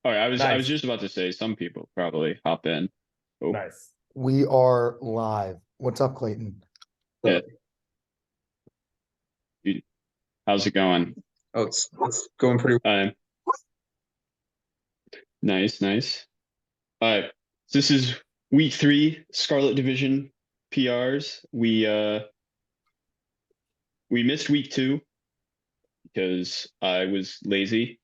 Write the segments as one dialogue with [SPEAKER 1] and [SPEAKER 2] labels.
[SPEAKER 1] Oh, I was
[SPEAKER 2] Nice.
[SPEAKER 1] just about to say some people probably hop in. Oh,
[SPEAKER 2] Nice.
[SPEAKER 3] We are live. What's up, Clayton?
[SPEAKER 1] yeah. Dude, how's it going?
[SPEAKER 4] Oh, it's going pretty
[SPEAKER 1] Uh, nice, nice. This is week three, Scarlet Division PRs. We missed week two because I was lazy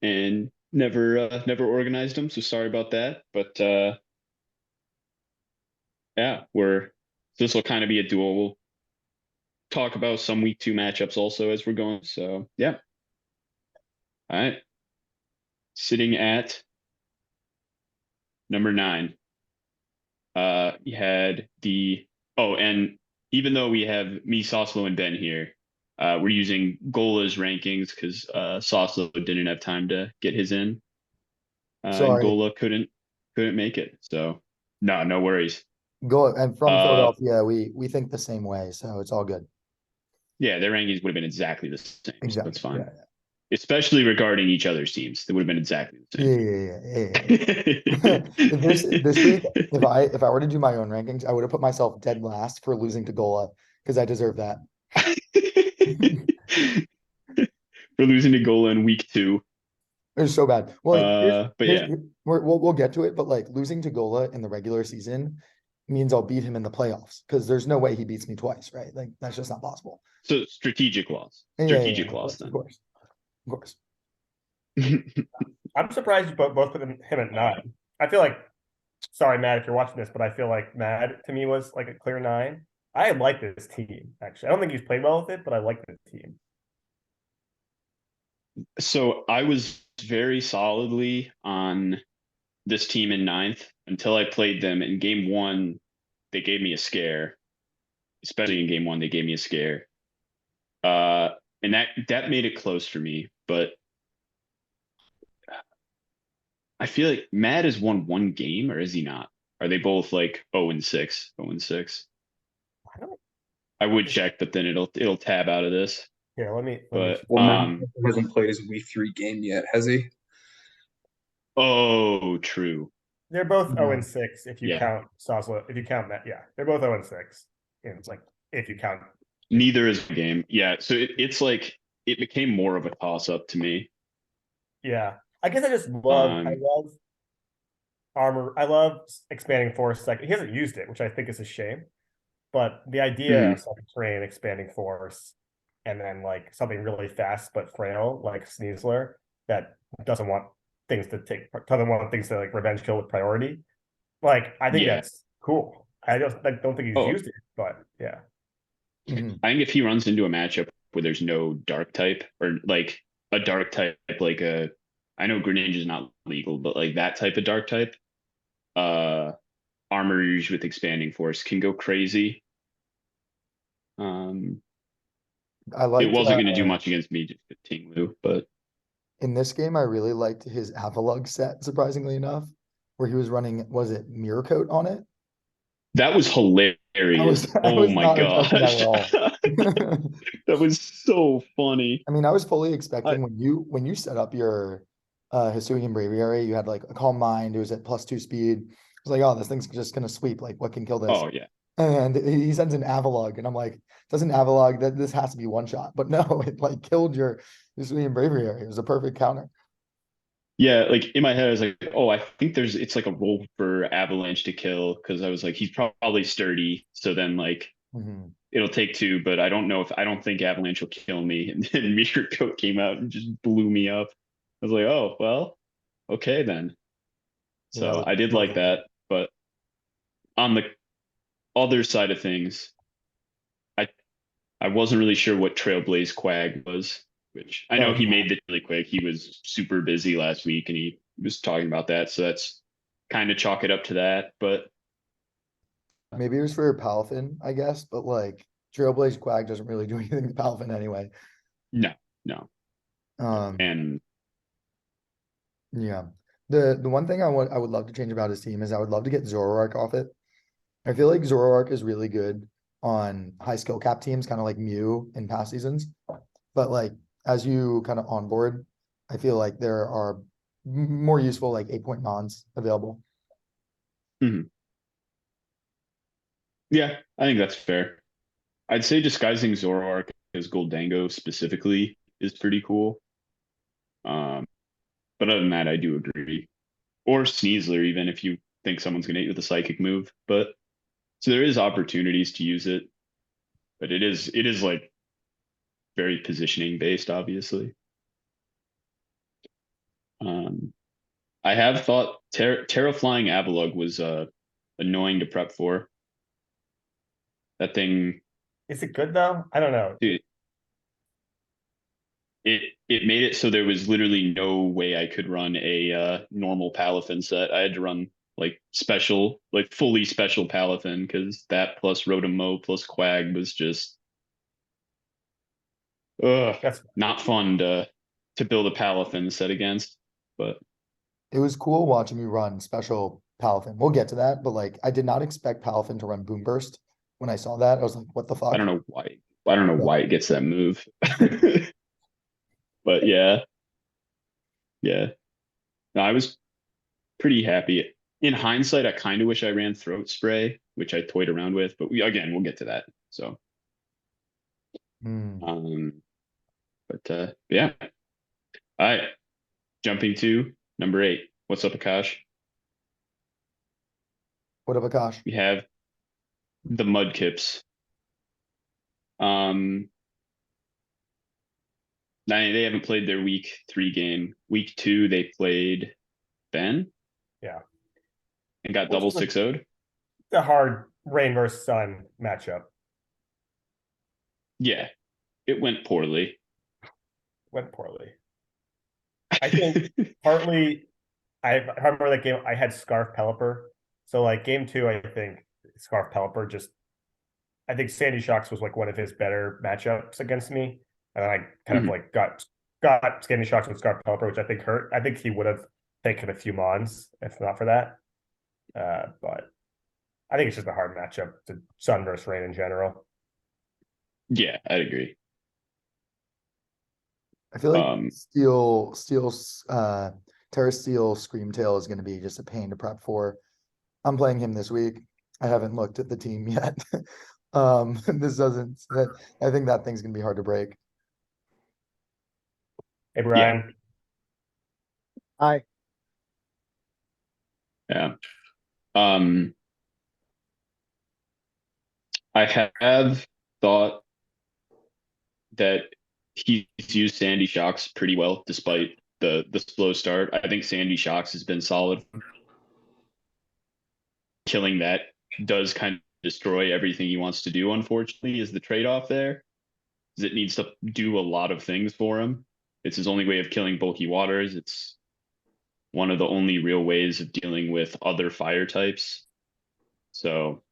[SPEAKER 1] and never organized them. So sorry about that. But yeah, this will kind of be a duel. We'll talk about some week two matchups also as we're going. So yeah. All right. Sitting at number nine. You had the and even though we have me, Soslo, and Ben here, we're using Gola's rankings because Soslo didn't have time to get his in, and
[SPEAKER 3] Sorry.
[SPEAKER 1] Gola couldn't make it. So no worries.
[SPEAKER 3] Go and from
[SPEAKER 1] Uh,
[SPEAKER 3] Philadelphia, we think the same way, so it's all good.
[SPEAKER 1] yeah, their rankings would have been exactly the same, so that's
[SPEAKER 3] Exactly.
[SPEAKER 1] fine.
[SPEAKER 3] Yeah.
[SPEAKER 1] Especially regarding each other's teams, they would have been exactly
[SPEAKER 3] Yeah.
[SPEAKER 1] the
[SPEAKER 3] Yeah. This week,
[SPEAKER 1] same.
[SPEAKER 3] if I were to do my own rankings, I would have put myself dead last for losing to Gola because I deserve that.
[SPEAKER 1] For losing to Gola in week two.
[SPEAKER 3] It was so bad. Well, like
[SPEAKER 1] But yeah.
[SPEAKER 3] we'll get to it, but like losing to Gola in the regular season means I'll beat him in the playoffs because there's no way he beats me twice, right? Like that's just not possible.
[SPEAKER 1] So strategic loss.
[SPEAKER 3] Yeah,
[SPEAKER 1] Strategic
[SPEAKER 3] of
[SPEAKER 1] loss
[SPEAKER 3] course, of
[SPEAKER 1] then.
[SPEAKER 3] course, of course.
[SPEAKER 2] I'm surprised you both put him at 9. I feel like, sorry, Matt, if you're watching this, but I feel like Matt to me was like a clear 9. I like this team, actually. I don't think he's played well with it, but I like the team.
[SPEAKER 1] So I was very solidly on this team in ninth until I played them in game one. They gave me a scare, especially in game one. They gave me a scare, uh, and that made it close for me. But I feel like Matt has won one game, or is he not? Are they both like 0-6, 0-6?
[SPEAKER 2] I don't
[SPEAKER 1] I would check, but then it'll tab out of this.
[SPEAKER 2] Here, let me
[SPEAKER 1] But
[SPEAKER 2] check.
[SPEAKER 4] well. Matt hasn't played his week 3 game yet, has he?
[SPEAKER 1] oh, true.
[SPEAKER 2] They're both 0
[SPEAKER 3] No.
[SPEAKER 2] and 6 if you
[SPEAKER 1] Yeah.
[SPEAKER 2] count Soslo. If you count that, yeah. They're both 0 and 6. And like if you count.
[SPEAKER 1] Neither is a game. Yeah. So it's like it became more of a toss up to me.
[SPEAKER 2] Yeah. I guess I
[SPEAKER 1] Um,
[SPEAKER 2] love armor. I love expanding force. Like he hasn't used it, which I think is a shame. But the idea of
[SPEAKER 1] mhm.
[SPEAKER 2] something terrain, expanding force, and then like something really fast but frail, like Sneasler, that doesn't want doesn't want things to like revenge kill with priority. Like I think
[SPEAKER 1] Yeah.
[SPEAKER 2] that's cool. I just like, don't think he's
[SPEAKER 1] Oh,
[SPEAKER 2] used it, but yeah.
[SPEAKER 3] Mhm.
[SPEAKER 1] I think if he runs into a matchup where there's no dark type or like a dark type, like I know Greninja is not legal, but like that type of dark type, uh, Armourouge with expanding force can go crazy. Um,
[SPEAKER 3] I
[SPEAKER 1] it
[SPEAKER 3] liked
[SPEAKER 1] wasn't going to do much against me just with Ting but
[SPEAKER 3] in this game. I really liked his Avalugg set, surprisingly enough, where he was running. Was it Mirror Coat on it?
[SPEAKER 1] that was hilarious.
[SPEAKER 3] I
[SPEAKER 1] Oh
[SPEAKER 3] was
[SPEAKER 1] my
[SPEAKER 3] not expecting that at
[SPEAKER 1] gosh.
[SPEAKER 3] all.
[SPEAKER 1] That was so funny.
[SPEAKER 3] I mean, I was fully
[SPEAKER 1] I,
[SPEAKER 3] expecting when you set up your Hisuian Braviary, you had like a Calm Mind, it was at +2 speed. I was like, oh, this thing's just gonna sweep. Like, what can kill this?
[SPEAKER 1] oh yeah.
[SPEAKER 3] And he sends an Avalugg, and I'm like, doesn't Avalugg that this has to be one shot? But no, it like killed your Hisuian Braviary. It was a perfect counter.
[SPEAKER 1] Yeah, like in my head, I was like, oh, I think it's like a roll for Avalanche to kill because I was like, he's probably sturdy. So then like
[SPEAKER 3] Mhm.
[SPEAKER 1] it'll take two, but I don't think Avalanche will kill me. And then Meteor Coat came out and just blew me up. I was like, oh, well, okay then.
[SPEAKER 3] Yeah, that
[SPEAKER 1] So
[SPEAKER 3] was,
[SPEAKER 1] I did
[SPEAKER 3] that was
[SPEAKER 1] like that. But on the other side of things, I I wasn't really sure what Trailblaze Quag was, which I know
[SPEAKER 3] oh
[SPEAKER 1] he
[SPEAKER 3] yeah.
[SPEAKER 1] made it really quick. He was super busy last week and he was talking about that. So that's kind of chalk it up to that. But
[SPEAKER 3] Maybe it was for Palafin, I guess, but like Trailblaze Quag doesn't really do anything to Palafin anyway.
[SPEAKER 1] no, no, no.
[SPEAKER 3] Um,
[SPEAKER 1] And
[SPEAKER 3] yeah. The one thing I would love to change about his team is I would love to get Zoroark off it. I feel like Zoroark is really good on high skill cap teams, kind of like Mew in past seasons. But like as you kind of onboard, I feel like there are more useful, like 8-point mons available.
[SPEAKER 1] Yeah, I think that's fair. I'd say disguising Zoroark as Goldango specifically is pretty cool. But other than that, I do agree. Or Sneasler, even if you think someone's gonna hit you with a psychic move. But so there is opportunities to use it, but it is like very positioning based, obviously. Um, I have thought Terraflying Avalugg was annoying to prep for. That thing,
[SPEAKER 2] Is it good though? I don't know.
[SPEAKER 1] dude, it made it so there was literally no way I could run a normal Palafin set. I had to run like special, like fully special Palafin because that plus Rotom plus Quag was just
[SPEAKER 2] That's
[SPEAKER 1] not fun to build a Palafin set against. But
[SPEAKER 3] It was cool watching you run special Palafin. We'll get to that, but like I did not expect Palafin to run Boom Burst. When I saw that, I was like, what the
[SPEAKER 1] I
[SPEAKER 3] fuck?
[SPEAKER 1] don't know why. I don't know
[SPEAKER 3] Yeah.
[SPEAKER 1] why it gets that move. But yeah, yeah. No, I was pretty happy. In hindsight, I kind of wish I ran Throat Spray, which I toyed around with, but we'll get to that. So,
[SPEAKER 3] Hmm.
[SPEAKER 1] um, but yeah. All right, jumping to number 8. What's up, Akash?
[SPEAKER 3] What up, Akash?
[SPEAKER 1] We have the Mudkips. Um, they haven't played their week 3 game. Week 2, they played Ben
[SPEAKER 2] yeah.
[SPEAKER 1] and got
[SPEAKER 2] Which
[SPEAKER 1] double
[SPEAKER 2] is
[SPEAKER 1] 6 0'd.
[SPEAKER 2] a hard rain versus sun matchup.
[SPEAKER 1] Yeah, it went poorly.
[SPEAKER 2] Went poorly. I think partly I remember that game I had Scarf Pelipper. So like game 2, I think Scarf Pelipper just I think Sandy Shocks was like one of his better matchups against me. And then I kind of
[SPEAKER 1] Mhm.
[SPEAKER 2] like got Sandy Shocks with Scarf Pelipper, which I think hurt. I think he would have taken a few mons if not for that. But I think it's just a hard matchup to Sun versus Rain in general.
[SPEAKER 1] Yeah, I'd agree.
[SPEAKER 3] I feel like
[SPEAKER 1] Um,
[SPEAKER 3] Terra Steel Screamtail is going to be just a pain to prep for. I'm playing him this week. I haven't looked at the team yet. This doesn't. I think that thing's going to be hard to break.
[SPEAKER 2] Hey
[SPEAKER 1] yeah,
[SPEAKER 2] Brian.
[SPEAKER 5] Hi.
[SPEAKER 1] yeah. Um, I have thought that he's used Sandy Shocks pretty well despite the slow start. I think Sandy Shocks has been solid. Killing that does kind of destroy everything he wants to do, unfortunately, is the trade-off there. Because it needs to do a lot of things for him. It's his only way of killing bulky waters. It's one of the only real ways of dealing with other fire types. So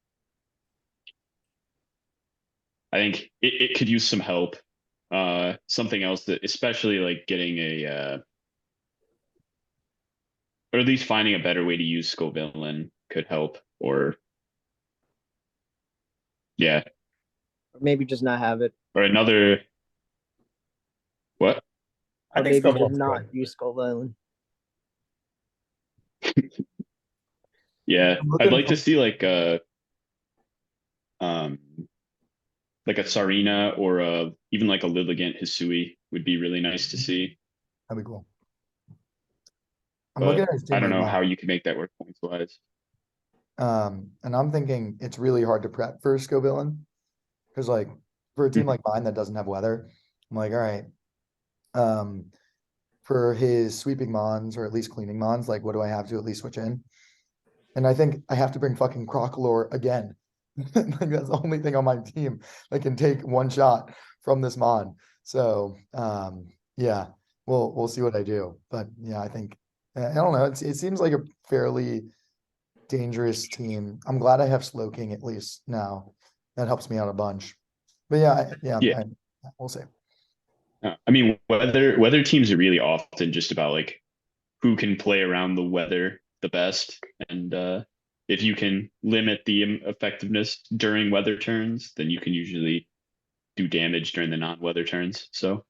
[SPEAKER 1] I think it could use some help. Something else that, especially like getting or at least finding a better way to use Scovillain could help. Or yeah,
[SPEAKER 5] Or maybe just not have it.
[SPEAKER 1] or another what?
[SPEAKER 2] I
[SPEAKER 5] Or
[SPEAKER 2] think
[SPEAKER 5] maybe just
[SPEAKER 2] Scovillain's
[SPEAKER 5] not
[SPEAKER 2] good.
[SPEAKER 5] use Skull Island.
[SPEAKER 1] Yeah,
[SPEAKER 3] I'm
[SPEAKER 1] I'd
[SPEAKER 3] looking
[SPEAKER 1] like
[SPEAKER 3] for,
[SPEAKER 1] to see um like a Sarina or even like a Lilligant Hisui would be really nice to see.
[SPEAKER 3] that'd be cool. I'm looking
[SPEAKER 1] But
[SPEAKER 3] at his
[SPEAKER 1] I
[SPEAKER 3] team
[SPEAKER 1] don't
[SPEAKER 3] right
[SPEAKER 1] know
[SPEAKER 3] now.
[SPEAKER 1] how you can make that work points wise.
[SPEAKER 3] And I'm thinking it's really hard to prep for Scovillain. Because like for a team like mine that doesn't have weather, I'm like, all right. Um, for his sweeping mons or at least cleaning mons, like what do I have to at least switch in? And I think I have to bring fucking Crocolore again. Like that's the only thing on my team that can take one shot from this mon. So yeah, we'll see what I do. But yeah, I think I don't know. It seems like a fairly dangerous team. I'm glad I have Slow King at least now. That helps me out a bunch. But yeah,
[SPEAKER 1] Yeah.
[SPEAKER 3] we'll see.
[SPEAKER 1] I mean, weather teams are really often just about like who can play around the weather the best, and if you can limit the effectiveness during weather turns, then you can usually do damage during the non-weather turns. So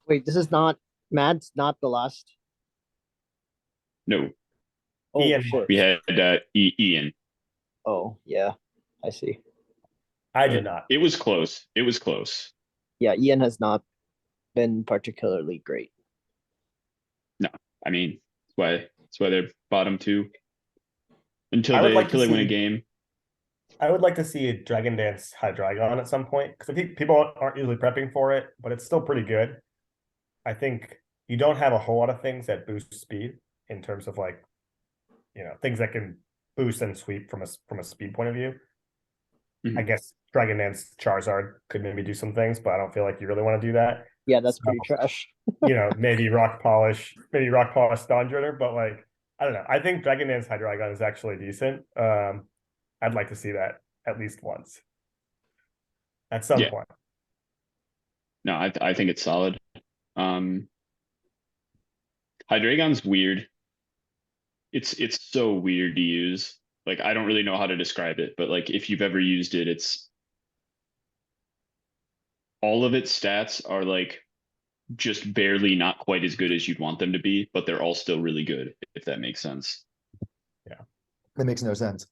[SPEAKER 5] Wait, this is not Mad's not the last.
[SPEAKER 1] No,
[SPEAKER 5] Oh
[SPEAKER 2] Ian
[SPEAKER 5] shit.
[SPEAKER 1] we had Ian.
[SPEAKER 5] Oh yeah, I see.
[SPEAKER 2] I did
[SPEAKER 1] But
[SPEAKER 2] not.
[SPEAKER 1] it was close. It was close.
[SPEAKER 5] Yeah, Ian has not been particularly great.
[SPEAKER 1] No, I mean that's why they're bottom two
[SPEAKER 2] I would like to
[SPEAKER 1] until they win a
[SPEAKER 2] see.
[SPEAKER 1] game.
[SPEAKER 2] I would like to see a Dragon Dance Hydreigon at some point because I think people aren't usually prepping for it, but it's still pretty good. I think you don't have a whole lot of things that boost speed in terms of like, things that can boost and sweep from a speed point of view. I
[SPEAKER 1] Mhm.
[SPEAKER 2] guess Dragon Dance Charizard could maybe do some things, but I don't feel like you really want to do that.
[SPEAKER 5] Yeah, that's
[SPEAKER 2] So,
[SPEAKER 5] pretty trash.
[SPEAKER 2] maybe Rock Polish Stondritter, but like I don't know. I think Dragon Dance Hydreigon is actually decent. I'd like to see that at least once at some
[SPEAKER 1] Yeah,
[SPEAKER 2] point.
[SPEAKER 1] no, I think it's solid. Um, Hydreigon's weird. It's so weird to use. Like I don't really know how to describe it, but like if you've ever used it, it's all of its stats are like just barely not quite as good as you'd want them to be, but they're all still really good, if that makes sense.
[SPEAKER 3] That makes no sense.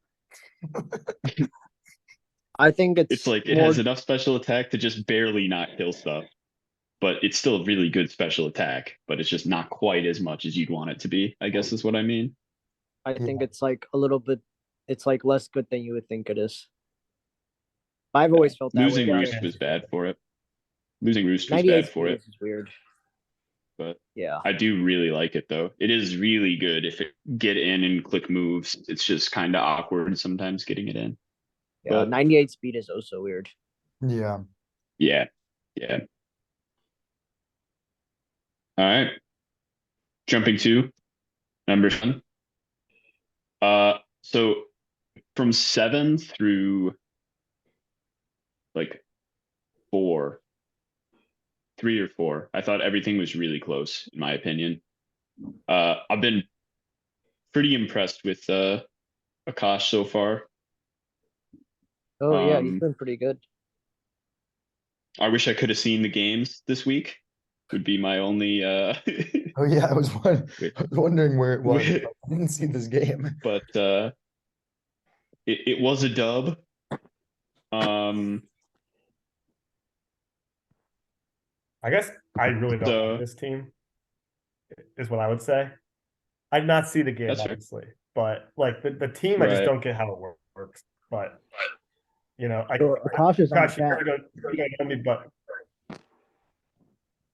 [SPEAKER 5] I think
[SPEAKER 1] It's
[SPEAKER 5] it's
[SPEAKER 1] like it
[SPEAKER 5] more.
[SPEAKER 1] has enough special attack to just barely not kill stuff, but it's still a really good special attack, but it's just not quite as much as you'd want it to be, I guess is what I mean.
[SPEAKER 5] I
[SPEAKER 3] Yeah.
[SPEAKER 5] think it's like a little bit. It's like less good than you would think it is. I've always felt that way.
[SPEAKER 1] Losing
[SPEAKER 2] Dragon
[SPEAKER 5] About
[SPEAKER 1] Roost
[SPEAKER 2] Dance
[SPEAKER 1] was
[SPEAKER 2] is
[SPEAKER 1] bad
[SPEAKER 2] good.
[SPEAKER 1] for it. Losing Roost was
[SPEAKER 5] 98
[SPEAKER 1] bad for
[SPEAKER 5] speed
[SPEAKER 1] it,
[SPEAKER 5] is weird.
[SPEAKER 1] but
[SPEAKER 5] Yeah.
[SPEAKER 1] I do really like it though. It is really good if it get in and click moves. It's just kind of awkward sometimes getting it in.
[SPEAKER 5] Yeah.
[SPEAKER 1] But
[SPEAKER 5] 98 speed is also weird.
[SPEAKER 3] Yeah.
[SPEAKER 1] yeah, yeah. All right. Jumping to number 7. So from 7 through like 4, 3 or 4, I thought everything was really close in my opinion. I've been pretty impressed with Akash so far.
[SPEAKER 5] Oh yeah, he's
[SPEAKER 1] Um,
[SPEAKER 5] been pretty good.
[SPEAKER 1] I wish I could have seen the games this week. Would be my only
[SPEAKER 3] Oh yeah,
[SPEAKER 1] with,
[SPEAKER 3] I was wondering where it was.
[SPEAKER 1] with
[SPEAKER 3] I didn't see this game.
[SPEAKER 1] but it was a dub. Um,
[SPEAKER 2] I guess I really don't like
[SPEAKER 1] so
[SPEAKER 2] this team, is what I would say. I did not see the game,
[SPEAKER 1] that's fair.
[SPEAKER 2] obviously, but like the team, I just
[SPEAKER 1] Right.
[SPEAKER 2] don't get how it works. But
[SPEAKER 5] So Akash is on
[SPEAKER 2] gosh,
[SPEAKER 5] chat.
[SPEAKER 2] you're gonna know me, but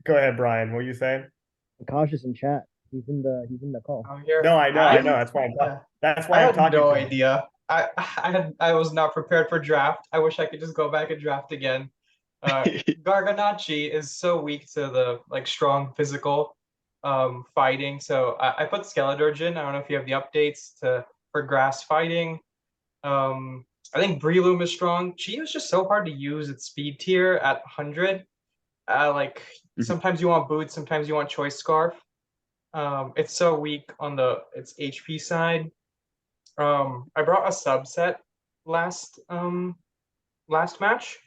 [SPEAKER 2] go ahead, Brian. What were you saying?
[SPEAKER 5] Akash is in chat. He's in the call.
[SPEAKER 6] I'm here.
[SPEAKER 2] No, I know.
[SPEAKER 6] I,
[SPEAKER 2] That's why
[SPEAKER 6] yeah,
[SPEAKER 2] that's
[SPEAKER 6] I
[SPEAKER 2] why I'm
[SPEAKER 6] had
[SPEAKER 2] talking
[SPEAKER 6] no
[SPEAKER 2] to you.
[SPEAKER 6] idea. I was not prepared for draft. I wish I could just go back and draft again. Garganachi is so weak to the like strong physical fighting. So I put Skeledirge in. I don't know if you have the updates to for grass fighting. I think Breloom is strong. Chi is just so hard to use at speed tier at 100. Like
[SPEAKER 1] Mhm.
[SPEAKER 6] sometimes you want boots, sometimes you want choice scarf. It's so weak on its HP side. I brought a subset last match.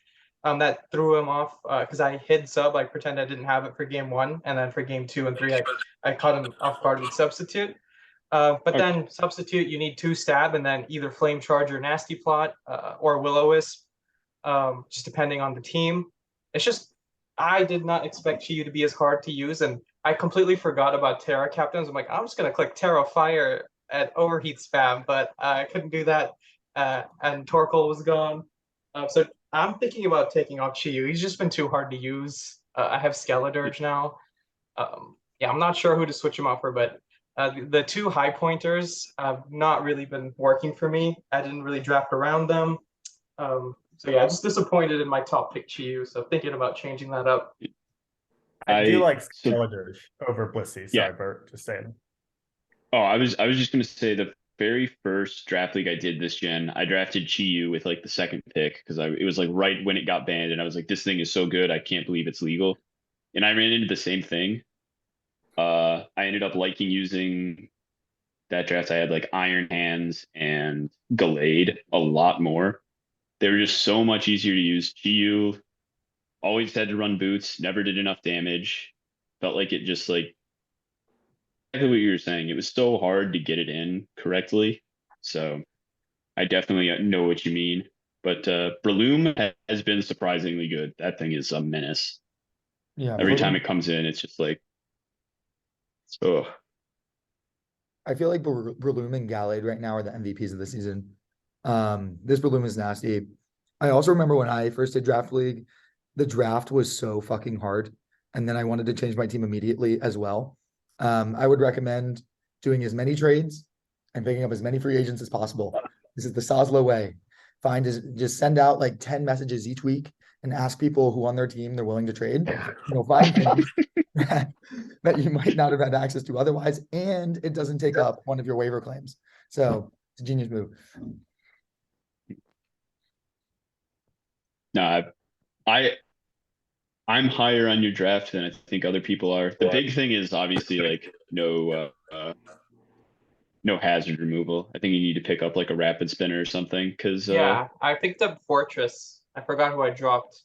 [SPEAKER 6] That threw him off because I hid sub, like pretend I didn't have it for game 1, and then for game 2 and 3, I caught him off guard with substitute. But
[SPEAKER 1] Okay.
[SPEAKER 6] then substitute, you need 2 stab, and then either flame charge or nasty plot, or will-o-wisp, just depending on the team. It's just I did not expect Chi to be as hard to use, and I completely forgot about Terra captains. I'm like, I'm just gonna click Terra Fire at overheat spam, but I couldn't do that, and Torkoal was gone. So I'm thinking about taking off Chiyu. He's just been too hard to use. I have Skeledirge now. Yeah, I'm not sure who to switch him out for, but the 2 high pointers have not really been working for me. I didn't really draft around them. So yeah, just disappointed in my top pick Chiyu. So thinking about changing that up.
[SPEAKER 2] I do like
[SPEAKER 1] So
[SPEAKER 2] Skeledirge over Blissey.
[SPEAKER 1] yeah.
[SPEAKER 2] Sorry, Bert. Just saying.
[SPEAKER 1] Oh, I was just gonna say the very first draft league I did this gen, I drafted Chi with like the second pick because it was like right when it got banned, and I was like, this thing is so good, I can't believe it's legal. And I ran into the same thing. I ended up liking using that draft. I had like Iron Hands and Gallade a lot more. They were just so much easier to use. Chi always had to run boots, never did enough damage. Felt like it just like what you were saying. It was so hard to get it in correctly. So I definitely know what you mean. But Breloom has been surprisingly good. That thing is a menace.
[SPEAKER 3] Yeah,
[SPEAKER 1] Every time
[SPEAKER 3] Breloom,
[SPEAKER 1] it comes in, it's just like, oh,
[SPEAKER 3] I feel like Breloom and Gallade right now are the MVPs of the season. This Breloom is nasty. I also remember when I first did draft league, the draft was so fucking hard, and then I wanted to change my team immediately as well. I would recommend doing as many trades and picking up as many free agents as possible. This is the Soslo way. Just send out like 10 messages each week and ask people who on their team they're willing to trade. You'll find things that you might not have had access to otherwise, and it doesn't take up one of your waiver claims. So it's a genius move.
[SPEAKER 1] no, I'm higher on your draft than I think other people are. The big thing is obviously like no hazard removal. I think you need to pick up like a rapid spinner or something because
[SPEAKER 6] Yeah, I picked up Fortress. I forgot who I dropped.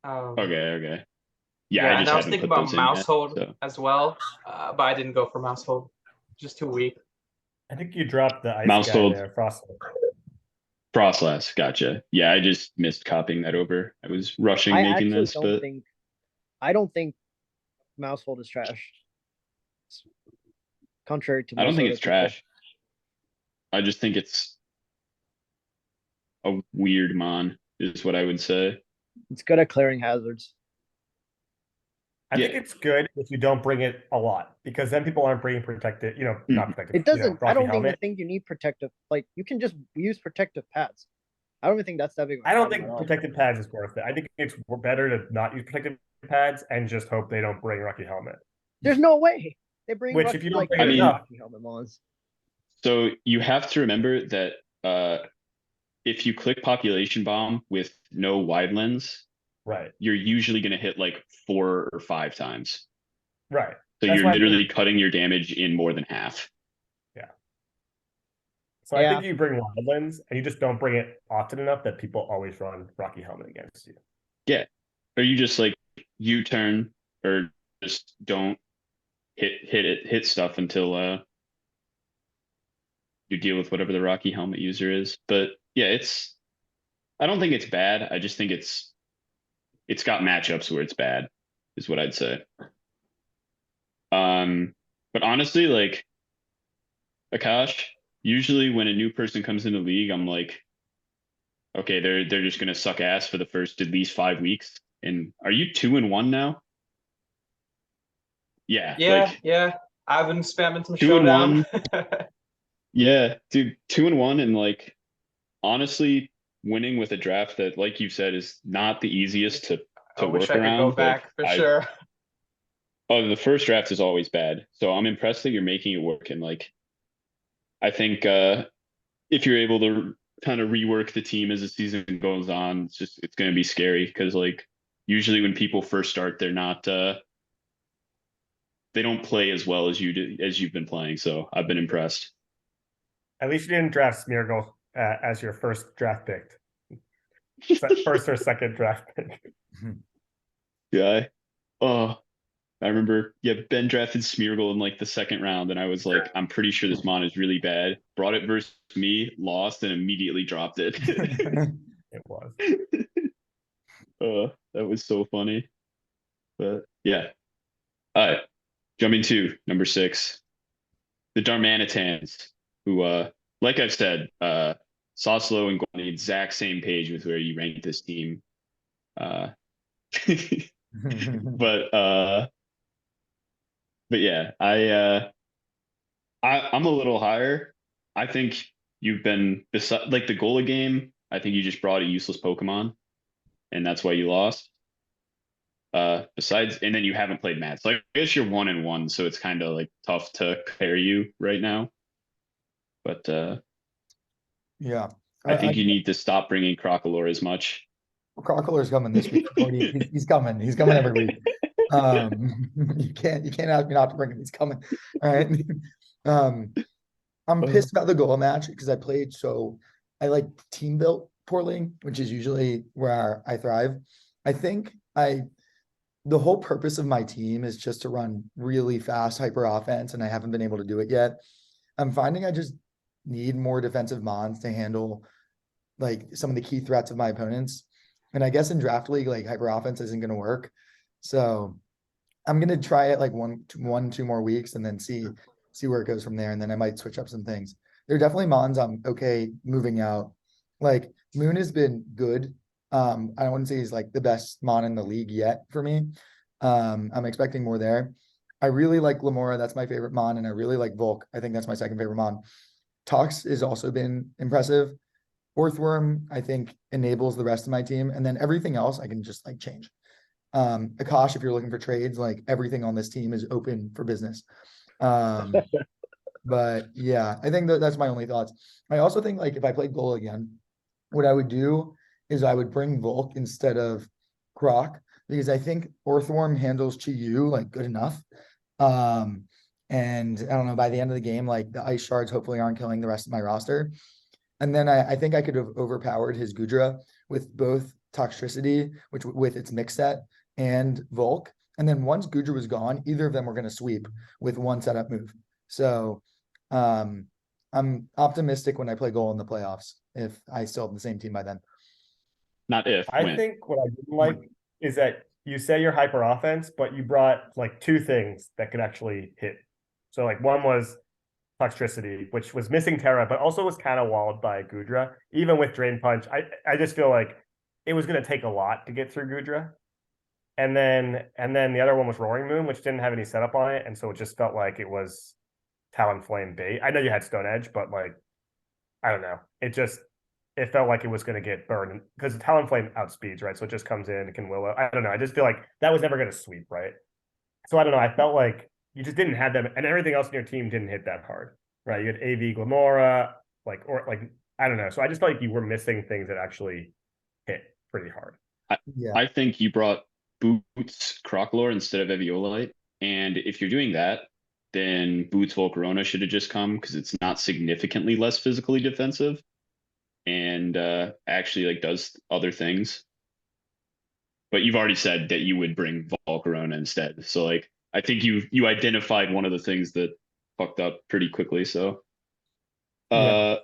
[SPEAKER 1] okay. Yeah, I
[SPEAKER 6] Yeah, and
[SPEAKER 1] just
[SPEAKER 6] I was
[SPEAKER 1] haven't
[SPEAKER 6] thinking
[SPEAKER 1] put
[SPEAKER 6] about
[SPEAKER 1] those in yet.
[SPEAKER 6] Mousehold
[SPEAKER 1] So
[SPEAKER 6] as well, but I didn't go for Mousehold. Just too weak.
[SPEAKER 2] I think you dropped the ice guy
[SPEAKER 1] Mousehold
[SPEAKER 2] there, Frost.
[SPEAKER 1] Frostlass, gotcha. Yeah, I just missed copying that over. I was rushing
[SPEAKER 5] I
[SPEAKER 1] making
[SPEAKER 5] actually
[SPEAKER 1] this,
[SPEAKER 5] don't
[SPEAKER 1] but
[SPEAKER 5] think I don't think Mousehold is trash. Contrary to
[SPEAKER 1] I don't
[SPEAKER 5] most
[SPEAKER 1] think
[SPEAKER 5] other
[SPEAKER 1] it's
[SPEAKER 5] people.
[SPEAKER 1] trash. I just think it's a weird mon, is what I would say.
[SPEAKER 5] It's good at clearing hazards.
[SPEAKER 2] I think
[SPEAKER 1] Yeah.
[SPEAKER 2] it's good if you don't bring it a lot, because then people aren't bringing protected, not protected,
[SPEAKER 5] It doesn't. I
[SPEAKER 2] Rocky
[SPEAKER 5] don't even
[SPEAKER 2] helmet.
[SPEAKER 5] think you need protective. Like you can just use protective pads. I don't even think that's that big of a
[SPEAKER 2] I don't
[SPEAKER 5] problem
[SPEAKER 2] think
[SPEAKER 5] at all.
[SPEAKER 2] protected pads is worth it. I think it's better to not use protected pads and just hope they don't bring Rocky helmet.
[SPEAKER 5] There's no way they bring
[SPEAKER 2] Which, if you don't
[SPEAKER 5] like
[SPEAKER 2] bring it
[SPEAKER 1] I mean,
[SPEAKER 2] enough,
[SPEAKER 5] helmet mons.
[SPEAKER 1] So you have to remember that if you click population bomb with no wide lens,
[SPEAKER 2] right,
[SPEAKER 1] you're usually going to hit like 4 or 5 times.
[SPEAKER 2] right.
[SPEAKER 1] So
[SPEAKER 2] That's
[SPEAKER 1] you're
[SPEAKER 2] why I
[SPEAKER 1] literally
[SPEAKER 2] think,
[SPEAKER 1] cutting your damage in more than half.
[SPEAKER 2] yeah. So I
[SPEAKER 5] Yeah.
[SPEAKER 2] think you bring wildlands and you just don't bring it often enough that people always run Rocky helmet against you.
[SPEAKER 1] Yeah. Or you just like U-turn or just don't hit stuff until you deal with whatever the Rocky helmet user is. But yeah, I don't think it's bad. I just think it's got matchups where it's bad, is what I'd say. But honestly, like Akash, usually when a new person comes in the league, I'm like, okay, they're just gonna suck ass for the first at least 5 weeks. And are you 2-1 now? Yeah,
[SPEAKER 6] Yeah,
[SPEAKER 1] like
[SPEAKER 6] yeah. I've been spamming some
[SPEAKER 1] 2-1.
[SPEAKER 6] showdown.
[SPEAKER 1] Yeah, dude, 2-1, and like honestly, winning with a draft that, like you said, is not the easiest to
[SPEAKER 6] I wish
[SPEAKER 1] work
[SPEAKER 6] I could go
[SPEAKER 1] around. Like
[SPEAKER 6] back for sure.
[SPEAKER 1] the first draft is always bad. So I'm impressed that you're making it work. And like I think if you're able to kind of rework the team as the season goes on, it's going to be scary because like usually when people first start, they're not they don't play as well as you do as you've been playing. So I've been impressed.
[SPEAKER 2] At least you didn't draft Smeargle as your first draft pick. First or second draft pick.
[SPEAKER 1] Yeah. I remember, yeah, Ben drafted Smeargle in like the second round, and I was like, I'm pretty sure this mon is really bad. Brought it versus me, lost, and immediately dropped it.
[SPEAKER 2] It was.
[SPEAKER 1] That was so funny. But yeah. All right. Jumping to number 6, the Darmanitans, who like I've said, Soslo and Guan the exact same page with where you rank this team. Uh but yeah, I'm a little higher. I think you've been like the Gola game. I think you just brought a useless Pokemon, and that's why you lost. Besides, and then you haven't played Mats. So I guess you're 1-1, so it's kind of like tough to compare you right now. But
[SPEAKER 3] Yeah.
[SPEAKER 1] I think you need to stop bringing Crocolore as much.
[SPEAKER 3] Crocoleur's coming this week. He's coming. He's coming every week. You can't ask me not to bring him. He's coming. All right. I'm pissed about the goal match because I like team built poorly, which is usually where I thrive. I think I the whole purpose of my team is just to run really fast hyper offense, and I haven't been able to do it yet. I'm finding I just need more defensive mons to handle like some of the key threats of my opponents. And I guess in draft league, like hyper offense isn't going to work. So I'm going to try it like 2 more weeks and then see where it goes from there. And then I might switch up some things. There are definitely mons I'm okay moving out. Like Moon has been good. I wouldn't say he's like the best mon in the league yet for me. I'm expecting more there. I really like Lamora. That's my favorite mon. And I really like Volk. I think that's my second favorite mon. Tox has also been impressive. Earthworm, I think, enables the rest of my team. And then everything else I can just like change. Akash, if you're looking for trades, like everything on this team is open for business. But yeah, I think that's my only thoughts. I also think like if I played goal again, what I would do is I would bring Volk instead of Croc because I think Earthworm handles Chiyu like good enough. And I don't know, by the end of the game, like the ice shards hopefully aren't killing the rest of my roster. And then I think I could have overpowered his Gudra with both Toxicity, which with its mix set, and Volk. And then once Gudra was gone, either of them were going to sweep with one setup move. So I'm optimistic when I play goal in the playoffs if I still have the same team by then.
[SPEAKER 1] Not if,
[SPEAKER 2] I
[SPEAKER 1] when.
[SPEAKER 2] think what I didn't like is that you say you're hyper offense, but you brought like 2 things that could actually hit. So like one was Toxicity, which was missing Terra, but also was kind of walled by Gudra. Even with Drain Punch, I just feel like it was going to take a lot to get through Gudra. And then the other one was Roaring Moon, which didn't have any setup on it, and so it just felt like it was Talonflame bait. I know you had Stone Edge, but like I don't know. It felt like it was going to get burned because Talonflame outspeeds, right? So it just comes in, it can Willow. I don't know. I just feel like that was never going to sweep, right? So I don't know. I felt like you just didn't have them, and everything else in your team didn't hit that hard, right? You had AV Glamora, I don't know. So I just felt like you were missing things that actually hit pretty hard.
[SPEAKER 3] Yeah.
[SPEAKER 1] I think you brought Boots Croclore instead of Eviolite. And if you're doing that, then Boots Volcarona should have just come because it's not significantly less physically defensive and actually like does other things. But you've already said that you would bring Volcarona instead. So like I think you identified one of the things that fucked up pretty quickly. So
[SPEAKER 3] Yeah.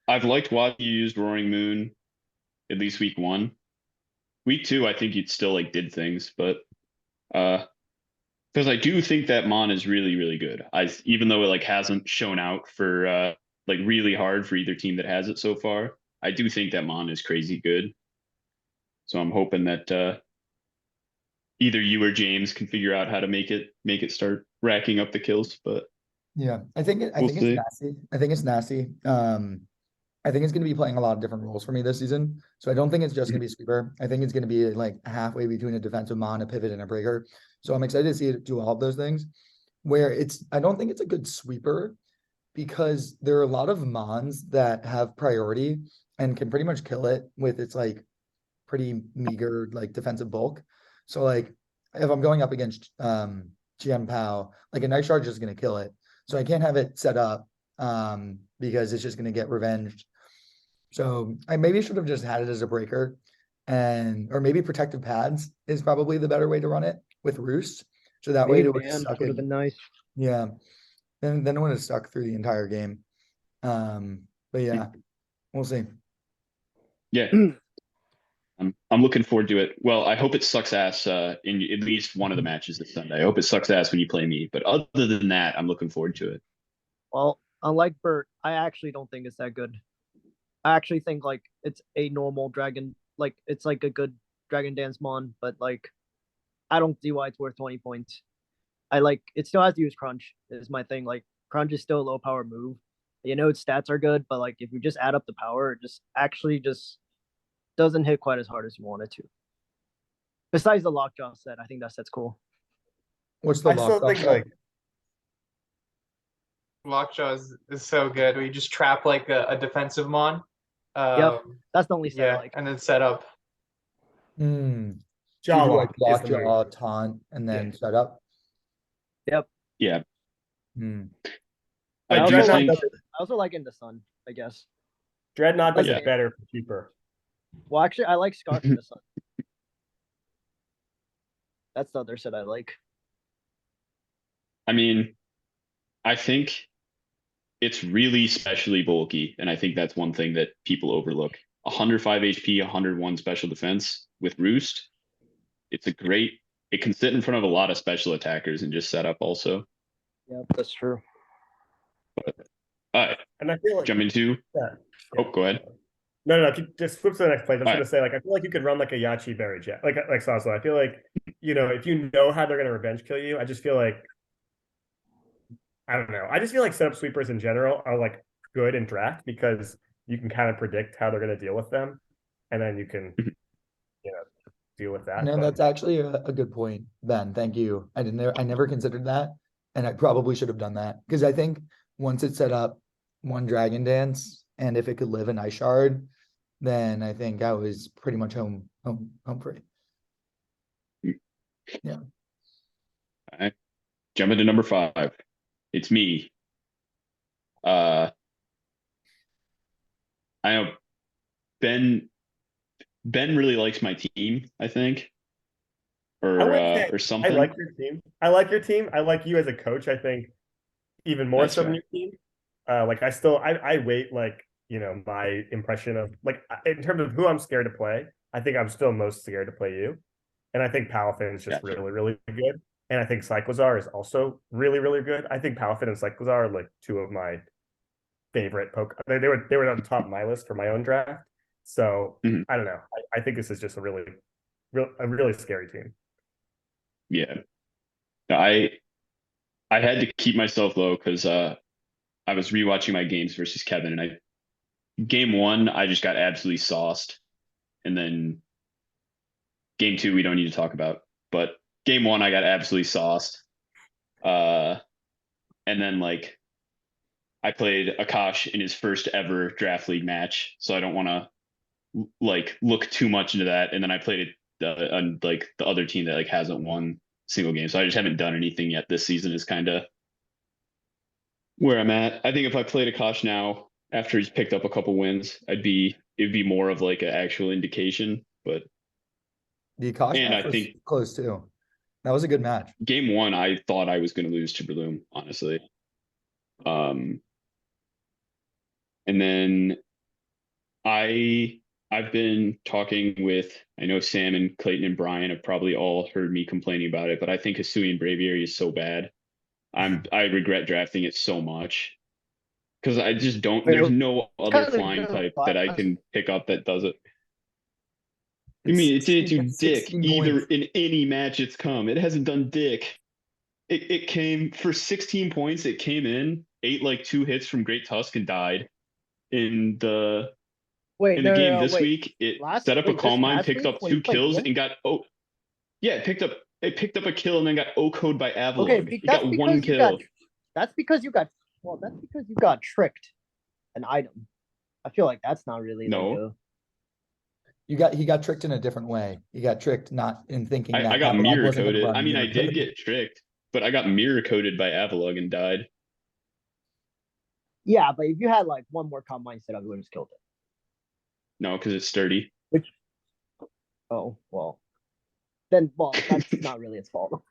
[SPEAKER 1] I've liked watching you used Roaring Moon at least week 1. Week 2, I think it still like did things, but because I do think that Mon is really, really good. Even though it like hasn't shown out for like really hard for either team that has it so far, I do think that Mon is crazy good. So I'm hoping that either you or James can figure out how to make it start racking up the kills. But
[SPEAKER 3] Yeah, I think
[SPEAKER 1] we'll
[SPEAKER 3] it's
[SPEAKER 1] see.
[SPEAKER 3] nasty. I think it's nasty. I think it's going to be playing a lot of different roles for me this season. So I don't think it's just going to be sweeper. I think it's going to be like halfway between a defensive mon, a pivot, and a breaker. So I'm excited to see it do all of those things. I don't think it's a good sweeper because there are a lot of mons that have priority and can pretty much kill it with its like pretty meager like defensive bulk. So like if I'm going up against GM Pow, like a night charge is going to kill it. So I can't have it set up because it's just going to get revenged. So I maybe should have just had it as a breaker or maybe protective pads is probably the better way to run it with Roost. So that way
[SPEAKER 5] Maybe
[SPEAKER 3] it would
[SPEAKER 5] man
[SPEAKER 3] suck
[SPEAKER 5] would have
[SPEAKER 3] it.
[SPEAKER 5] been nice.
[SPEAKER 3] Yeah. Then it would have stuck through the entire game. But yeah, we'll see.
[SPEAKER 1] Yeah. I'm looking forward to it. Well, I hope it sucks ass in at least one of the matches this Sunday. I hope it sucks ass when you play me. But other than that, I'm looking forward to it.
[SPEAKER 5] Well, unlike Bert, I actually don't think it's that good. I actually think like it's a normal dragon, like it's like a good Dragon Dance mon, but like I don't see why it's worth 20 points. I like it still has to use crunch is my thing. Like crunch is still a low power move. You know its stats are good, but like if you just add up the power, it just actually just doesn't hit quite as hard as you want it to. Besides the lockjaw set, I think that set's cool.
[SPEAKER 3] What's the
[SPEAKER 2] I still
[SPEAKER 3] lockdown
[SPEAKER 2] think
[SPEAKER 3] set?
[SPEAKER 2] like
[SPEAKER 6] Lockjaw is so good. We just trap like a defensive mon.
[SPEAKER 5] Yep, that's the only set I like.
[SPEAKER 6] And then set up.
[SPEAKER 3] So
[SPEAKER 2] jaw
[SPEAKER 3] you do like
[SPEAKER 2] lock is the
[SPEAKER 3] lockjaw,
[SPEAKER 2] move.
[SPEAKER 3] taunt, and then set up.
[SPEAKER 5] Yep.
[SPEAKER 1] Yeah.
[SPEAKER 3] Hmm.
[SPEAKER 1] I
[SPEAKER 2] Like
[SPEAKER 1] do
[SPEAKER 2] Dreadnought
[SPEAKER 1] think
[SPEAKER 2] doesn't-
[SPEAKER 5] I also like In the Sun, I guess.
[SPEAKER 2] Dreadnought does
[SPEAKER 1] Yeah.
[SPEAKER 2] it better for cheaper.
[SPEAKER 5] Well, actually, I like Scarf in the Sun. That's the other set I like.
[SPEAKER 1] I mean, I think it's really specially bulky, and I think that's one thing that people overlook. 105 HP, 101 special defense with Roost. It's a great. It can sit in front of a lot of special attackers and just set up also.
[SPEAKER 5] Yeah, that's true.
[SPEAKER 1] All right,
[SPEAKER 2] And I feel like
[SPEAKER 1] jump into.
[SPEAKER 2] yeah.
[SPEAKER 1] Oh, go ahead.
[SPEAKER 2] No. If you just flip to the next place, I was
[SPEAKER 1] All
[SPEAKER 2] gonna
[SPEAKER 1] right.
[SPEAKER 2] say, like, I feel like you could run like a Yachi Berry Jet, like Saslo. I feel like, if you know how they're gonna revenge kill you, I just feel like, I don't know. I just feel like setup sweepers in general are like good in draft because you can kind of predict how they're gonna deal with them, and then you can, deal with that.
[SPEAKER 3] No,
[SPEAKER 2] But
[SPEAKER 3] that's actually a good point, Ben. Thank you. I never considered that, and I probably should have done that because I think once it's set up one Dragon Dance, and if it could live an Ice Shard, then I think I was pretty much home free. Yeah.
[SPEAKER 1] All right. Jump into number 5. It's me. I know Ben really likes my team, I think.
[SPEAKER 2] I would say
[SPEAKER 1] Or
[SPEAKER 2] I
[SPEAKER 1] something.
[SPEAKER 2] like your team. I like your team. I like you as a coach, I think, even more
[SPEAKER 1] That's
[SPEAKER 2] so than
[SPEAKER 1] fair.
[SPEAKER 2] your team. Like I wait, like, my impression of, like, in terms of who I'm scared to play, I think I'm still most scared to play you. And I think Palafin is just
[SPEAKER 1] Gotcha.
[SPEAKER 2] really, really good. And I think Cyclozar is also really, really good. I think Palafin and Cyclozar are like two of my favorite poke. They were on the top of my list for my own draft. So
[SPEAKER 1] Mhm.
[SPEAKER 2] I don't know. I think this is just a really scary team.
[SPEAKER 1] Yeah. I had to keep myself low because I was rewatching my games versus Kevin, and game 1 I just got absolutely sauced, and then game 2 we don't need to talk about, but game 1 I got absolutely sauced, and then like I played Akash in his first ever draft league match, so I don't want to like look too much into that, and then I played it on like the other team that like hasn't won a single game, so I just haven't done anything yet this season. Is kind of where I'm at. I think if I played Akash now after he's picked up a couple wins, it'd be more of like an actual indication. But
[SPEAKER 3] The Akash
[SPEAKER 1] and
[SPEAKER 3] match
[SPEAKER 1] I
[SPEAKER 3] was
[SPEAKER 1] think
[SPEAKER 3] close too. That was a good match.
[SPEAKER 1] game 1 I thought I was going to lose to Breloom, honestly. Um, and then I've been talking with, I know Sam and Clayton and Brian have probably all heard me complaining about it, but I think Hisuian Braviary is so bad. I regret drafting it so much because I just don't. There's no other flying type that I can pick up that does it. I mean, it didn't do dick
[SPEAKER 3] 16
[SPEAKER 1] either
[SPEAKER 3] points.
[SPEAKER 1] in any match it's come. It hasn't done dick. It came for 16 points. It came in, ate like 2 hits from Great Tusk and died. In the
[SPEAKER 5] Wait,
[SPEAKER 1] in the game
[SPEAKER 5] no,
[SPEAKER 1] this
[SPEAKER 5] wait.
[SPEAKER 1] week, it
[SPEAKER 5] Last
[SPEAKER 1] set up a
[SPEAKER 5] wait, this
[SPEAKER 1] calm mine,
[SPEAKER 5] past
[SPEAKER 1] picked
[SPEAKER 5] week
[SPEAKER 1] up
[SPEAKER 5] when you
[SPEAKER 1] 2
[SPEAKER 5] played
[SPEAKER 1] kills,
[SPEAKER 5] Ian?
[SPEAKER 1] and got yeah, it picked up a kill and then got OHKO'd by
[SPEAKER 5] Okay,
[SPEAKER 1] Avalog. It
[SPEAKER 5] that's
[SPEAKER 1] got 1
[SPEAKER 5] because you
[SPEAKER 1] kill.
[SPEAKER 5] got. That's because you got. Well, that's because you got tricked. An item. I feel like that's not really like
[SPEAKER 1] No,
[SPEAKER 5] a.
[SPEAKER 3] He got tricked in a different way. He got tricked not in thinking
[SPEAKER 1] I
[SPEAKER 3] that
[SPEAKER 1] got
[SPEAKER 3] Avalon
[SPEAKER 1] mirror
[SPEAKER 3] wasn't going to
[SPEAKER 1] coded.
[SPEAKER 3] run
[SPEAKER 1] I mean, I
[SPEAKER 3] mirror
[SPEAKER 1] did
[SPEAKER 3] code.
[SPEAKER 1] get tricked, but I got mirror coded by Avalog and died.
[SPEAKER 5] Yeah, but if you had like one more combine setup, you would have just killed it.
[SPEAKER 1] No, because it's sturdy.
[SPEAKER 5] Which. Oh well. Then that's not really its fault.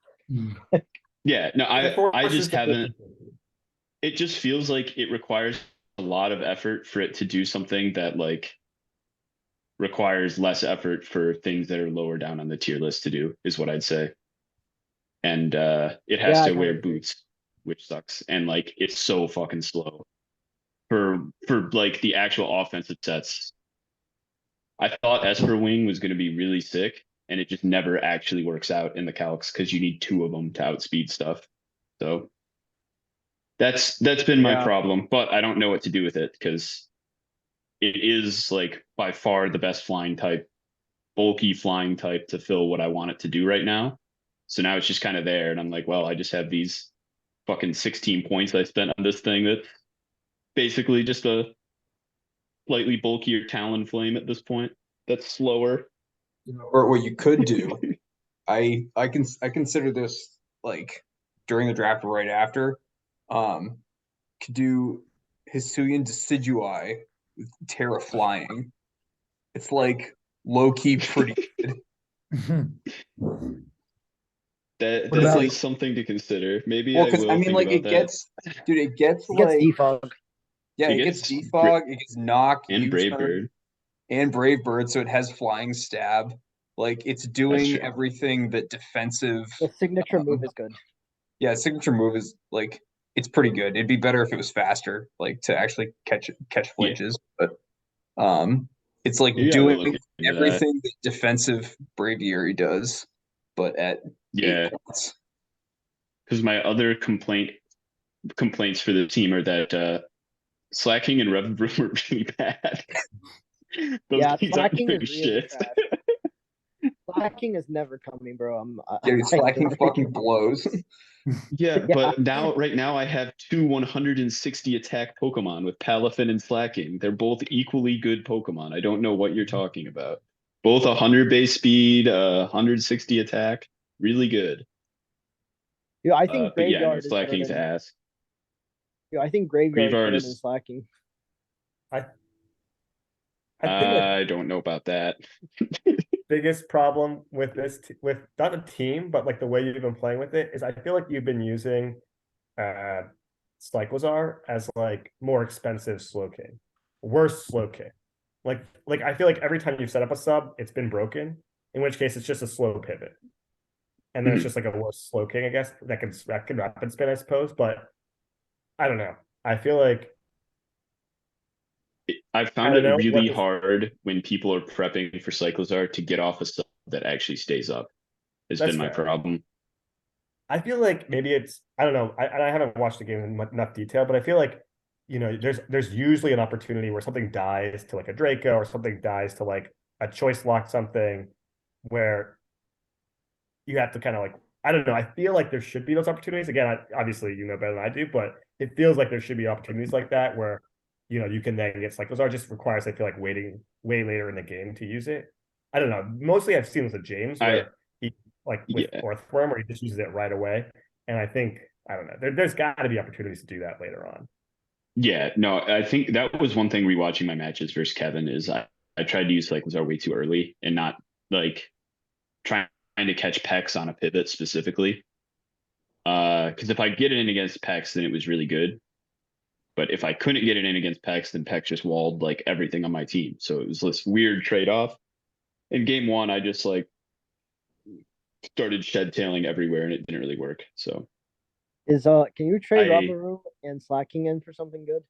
[SPEAKER 1] Yeah, no,
[SPEAKER 2] It
[SPEAKER 1] I
[SPEAKER 2] forces
[SPEAKER 1] just
[SPEAKER 2] the
[SPEAKER 1] haven't.
[SPEAKER 2] 50-50.
[SPEAKER 1] It just feels like it requires a lot of effort for it to do something that like requires less effort for things that are lower down on the tier list to do, is what I'd say. And it has
[SPEAKER 5] Yeah, I
[SPEAKER 1] to
[SPEAKER 5] kinda
[SPEAKER 1] wear
[SPEAKER 5] agree.
[SPEAKER 1] boots, which sucks. And like it's so fucking slow for like the actual offensive sets. I thought Esper Wing was going to be really sick, and it just never actually works out in the calcs because you need 2 of them to outspeed stuff. So that's been my
[SPEAKER 5] Yeah.
[SPEAKER 1] problem, but I don't know what to do with it because it is like by far the best flying type, bulky flying type to fill what I want it to do right now. So now it's just kind of there, and I'm like, well, I just have these fucking 16 points I spent on this thing that's basically just a slightly bulkier Talon Flame at this point. That's slower.
[SPEAKER 4] Or what you could do, I consider this like during the draft or right after. Could do Hisuian Decidui with Terra Flying. It's like low key pretty good.
[SPEAKER 1] That
[SPEAKER 3] What
[SPEAKER 1] that
[SPEAKER 3] about-
[SPEAKER 1] is something to consider. Maybe
[SPEAKER 4] Well,
[SPEAKER 1] I
[SPEAKER 4] because I
[SPEAKER 1] will
[SPEAKER 4] mean,
[SPEAKER 1] think
[SPEAKER 4] like
[SPEAKER 1] about
[SPEAKER 4] it
[SPEAKER 1] that.
[SPEAKER 4] gets, dude, it gets
[SPEAKER 5] It gets
[SPEAKER 4] like,
[SPEAKER 5] defog.
[SPEAKER 4] yeah,
[SPEAKER 1] It
[SPEAKER 4] it gets
[SPEAKER 1] gets
[SPEAKER 4] defog, it gets knock,
[SPEAKER 1] and Brave
[SPEAKER 4] U-turn,
[SPEAKER 1] Bird.
[SPEAKER 4] and Brave Bird, so it has flying stab. Like it's doing
[SPEAKER 1] true.
[SPEAKER 4] everything that defensive.
[SPEAKER 5] The signature
[SPEAKER 4] um,
[SPEAKER 5] move is good.
[SPEAKER 4] Yeah, signature move is like it's pretty good. It'd be better if it was faster, like to actually catch
[SPEAKER 1] Yeah.
[SPEAKER 4] flinches. But it's like
[SPEAKER 1] You gotta
[SPEAKER 4] doing
[SPEAKER 1] look into that.
[SPEAKER 4] everything that defensive Braviary does, but at
[SPEAKER 1] Yeah,
[SPEAKER 4] 8 points.
[SPEAKER 1] because my other complaints for the team are that slacking and rev room are really bad. Those
[SPEAKER 5] Yeah,
[SPEAKER 1] things aren't
[SPEAKER 5] slacking
[SPEAKER 1] doing
[SPEAKER 5] is really
[SPEAKER 1] shit.
[SPEAKER 5] trash. Slacking is never coming, bro.
[SPEAKER 4] Yeah,
[SPEAKER 5] I
[SPEAKER 4] slacking
[SPEAKER 5] agree.
[SPEAKER 4] fucking blows.
[SPEAKER 1] Yeah,
[SPEAKER 5] Yeah.
[SPEAKER 1] but right now I have two 160 attack Pokemon with Palafin and Slacking. They're both equally good Pokemon. I don't know what you're talking about. Both 100 base speed, 160 attack, really good.
[SPEAKER 5] Yeah, I think
[SPEAKER 1] But yeah, no,
[SPEAKER 5] graveyard is better
[SPEAKER 1] Slacking's
[SPEAKER 5] than.
[SPEAKER 1] ass.
[SPEAKER 5] Yeah, I think graveyard is
[SPEAKER 1] Graveyard
[SPEAKER 5] better than
[SPEAKER 1] is.
[SPEAKER 5] slacking.
[SPEAKER 2] I I think the
[SPEAKER 1] I don't know about that.
[SPEAKER 2] biggest problem with with not the team, but like the way you've been playing with it is I feel like you've been using uh Sliquazar as like more expensive Slowking, worse Slowking. Like I feel like every time you've set up a sub, it's been broken. In which case, it's just a slow pivot, and then it's
[SPEAKER 1] Mhm.
[SPEAKER 2] just like a worse Slowking, I guess that can rapid spin, I suppose. But I don't know. I feel like
[SPEAKER 1] I've
[SPEAKER 2] I
[SPEAKER 1] found
[SPEAKER 2] don't
[SPEAKER 1] it
[SPEAKER 2] know what
[SPEAKER 1] really
[SPEAKER 2] this.
[SPEAKER 1] hard when people are prepping for Cyclozar to get off a sub that actually stays up. Has
[SPEAKER 2] That's
[SPEAKER 1] been my
[SPEAKER 2] fair.
[SPEAKER 1] problem.
[SPEAKER 2] I feel like maybe it's I don't know. I haven't watched the game in enough detail, but I feel like there's usually an opportunity where something dies to like a Draco or something dies to like a choice lock something where you have to kind of like I don't know. I feel like there should be those opportunities. Again, obviously you know better than I do, but it feels like there should be opportunities like that where you can then get like those are just requires I feel like waiting way later in the game to use it. I don't know. Mostly I've seen this with James
[SPEAKER 1] I
[SPEAKER 2] where he like with
[SPEAKER 1] Yeah.
[SPEAKER 2] Orthworm where he just uses it right away. And I think I don't know. There's got to be opportunities to do that later on.
[SPEAKER 1] Yeah, no, I think that was one thing rewatching my matches versus Kevin is I tried to use Cyclozar way too early and not like trying to catch Pex on a pivot specifically. Because if I get it in against Pex, then it was really good. But if I couldn't get it in against Pex, then Pex just walled like everything on my team. So it was this weird trade-off. In game one, I just like started shed tailing everywhere and it didn't really work. So
[SPEAKER 5] Can you trade
[SPEAKER 1] I
[SPEAKER 5] rubber room and slacking in for something good?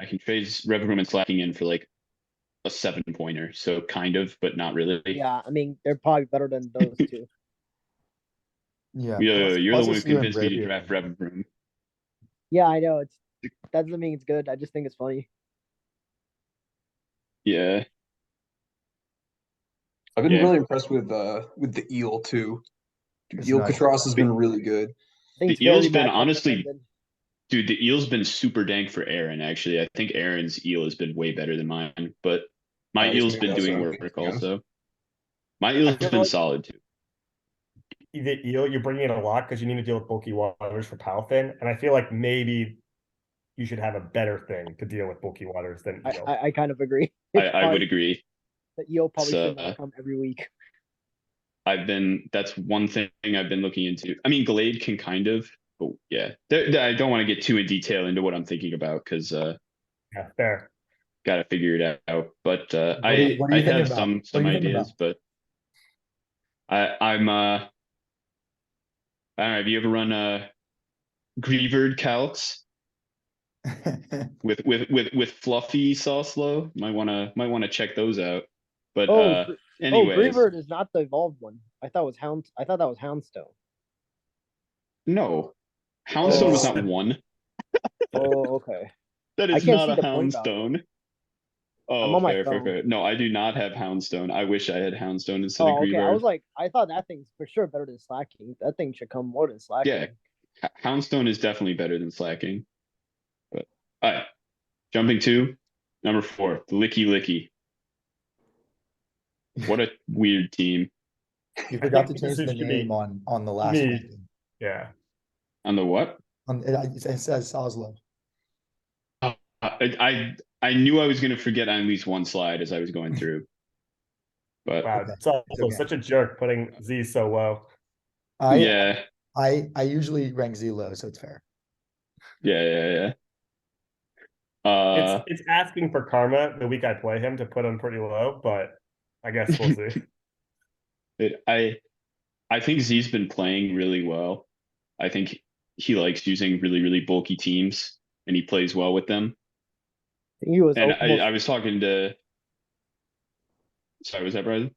[SPEAKER 1] I can trade Reverum and Slacking in for like a 7-pointer. So kind of, but not really.
[SPEAKER 5] Yeah, I mean they're probably better than those two.
[SPEAKER 3] Yeah.
[SPEAKER 1] You're the
[SPEAKER 3] Plus
[SPEAKER 1] one who
[SPEAKER 3] it's you and
[SPEAKER 1] convinced me to
[SPEAKER 3] Braviary.
[SPEAKER 1] draft Reverum.
[SPEAKER 5] Yeah, I know that doesn't mean it's good. I just think it's funny.
[SPEAKER 1] Yeah.
[SPEAKER 4] I've been
[SPEAKER 1] Yeah.
[SPEAKER 4] really impressed with the eel too. Dude,
[SPEAKER 3] It's
[SPEAKER 4] eel
[SPEAKER 3] nice.
[SPEAKER 4] Katros has been really good.
[SPEAKER 5] I think
[SPEAKER 1] The
[SPEAKER 5] it's very
[SPEAKER 1] eel's been
[SPEAKER 5] matchup
[SPEAKER 1] honestly,
[SPEAKER 5] dependent.
[SPEAKER 1] dude, the eel's been super dank for Aaron, actually. I think Aaron's eel has been way better than mine, but my
[SPEAKER 4] He's
[SPEAKER 1] eel's
[SPEAKER 4] maybe
[SPEAKER 1] been
[SPEAKER 4] also
[SPEAKER 1] doing
[SPEAKER 4] a
[SPEAKER 1] work
[SPEAKER 4] big fan.
[SPEAKER 1] also. My
[SPEAKER 2] I
[SPEAKER 1] eel's
[SPEAKER 2] feel
[SPEAKER 1] been
[SPEAKER 2] like
[SPEAKER 1] solid too.
[SPEAKER 2] the eel you're bringing in a lot because you need to deal with bulky waters for Palafin, and I feel like maybe you should have a better thing to deal with bulky waters than eel.
[SPEAKER 5] I kind of agree.
[SPEAKER 1] I would agree.
[SPEAKER 5] The EO probably
[SPEAKER 1] So
[SPEAKER 5] should not come every week.
[SPEAKER 1] that's one thing I've been looking into. I mean, Glade can kind of, but yeah, I don't want to get too in detail into what I'm thinking about because
[SPEAKER 2] Yeah, fair.
[SPEAKER 1] got to figure it out. But
[SPEAKER 3] What are you
[SPEAKER 1] I
[SPEAKER 3] thinking
[SPEAKER 1] have
[SPEAKER 3] about? What
[SPEAKER 1] some
[SPEAKER 3] are you thinking about?
[SPEAKER 1] ideas, but I'm I don't know. Have you ever run Greavard calcs with fluffy Sawslow? Might wanna check those out. But anyways,
[SPEAKER 5] Greavard is not the evolved one. I thought that was Houndstone.
[SPEAKER 1] no, Houndstone was
[SPEAKER 5] Oh.
[SPEAKER 1] not one.
[SPEAKER 5] Oh, okay.
[SPEAKER 1] That
[SPEAKER 5] I
[SPEAKER 1] is
[SPEAKER 5] can't
[SPEAKER 1] not
[SPEAKER 5] see
[SPEAKER 1] a
[SPEAKER 5] the point value.
[SPEAKER 1] Houndstone.
[SPEAKER 5] I'm
[SPEAKER 1] Oh,
[SPEAKER 5] on my
[SPEAKER 1] fair.
[SPEAKER 5] phone.
[SPEAKER 1] No, I do not have Houndstone. I wish I had Houndstone instead of
[SPEAKER 5] Oh, okay. I
[SPEAKER 1] Greavard.
[SPEAKER 5] was like, I thought that thing's for sure better than slacking. That thing should come more than slacking.
[SPEAKER 1] Yeah, Houndstone is definitely better than Slacking. But all right, jumping to number 4, the Licky Licky. What a weird team.
[SPEAKER 3] You
[SPEAKER 2] I
[SPEAKER 3] forgot
[SPEAKER 2] think
[SPEAKER 3] to
[SPEAKER 2] this
[SPEAKER 3] change the
[SPEAKER 2] should be
[SPEAKER 3] name on the last
[SPEAKER 2] me.
[SPEAKER 3] question.
[SPEAKER 2] Yeah.
[SPEAKER 1] On the what?
[SPEAKER 3] It says Soslow.
[SPEAKER 1] I knew I was going to forget on at least one slide as I was going through. But
[SPEAKER 2] Wow,
[SPEAKER 3] Okay,
[SPEAKER 2] it's also
[SPEAKER 3] it's okay.
[SPEAKER 2] such a jerk putting Z so low.
[SPEAKER 3] I
[SPEAKER 1] yeah,
[SPEAKER 3] I usually rank Z low, so it's fair.
[SPEAKER 1] yeah.
[SPEAKER 2] It's asking for karma the week I play him to put him pretty low, but I guess we'll see.
[SPEAKER 1] it, I think Z's been playing really well. I think he likes using really bulky teams, and he plays well with them.
[SPEAKER 5] He was
[SPEAKER 1] And
[SPEAKER 5] almost.
[SPEAKER 1] I was talking to, sorry, was that Bryson?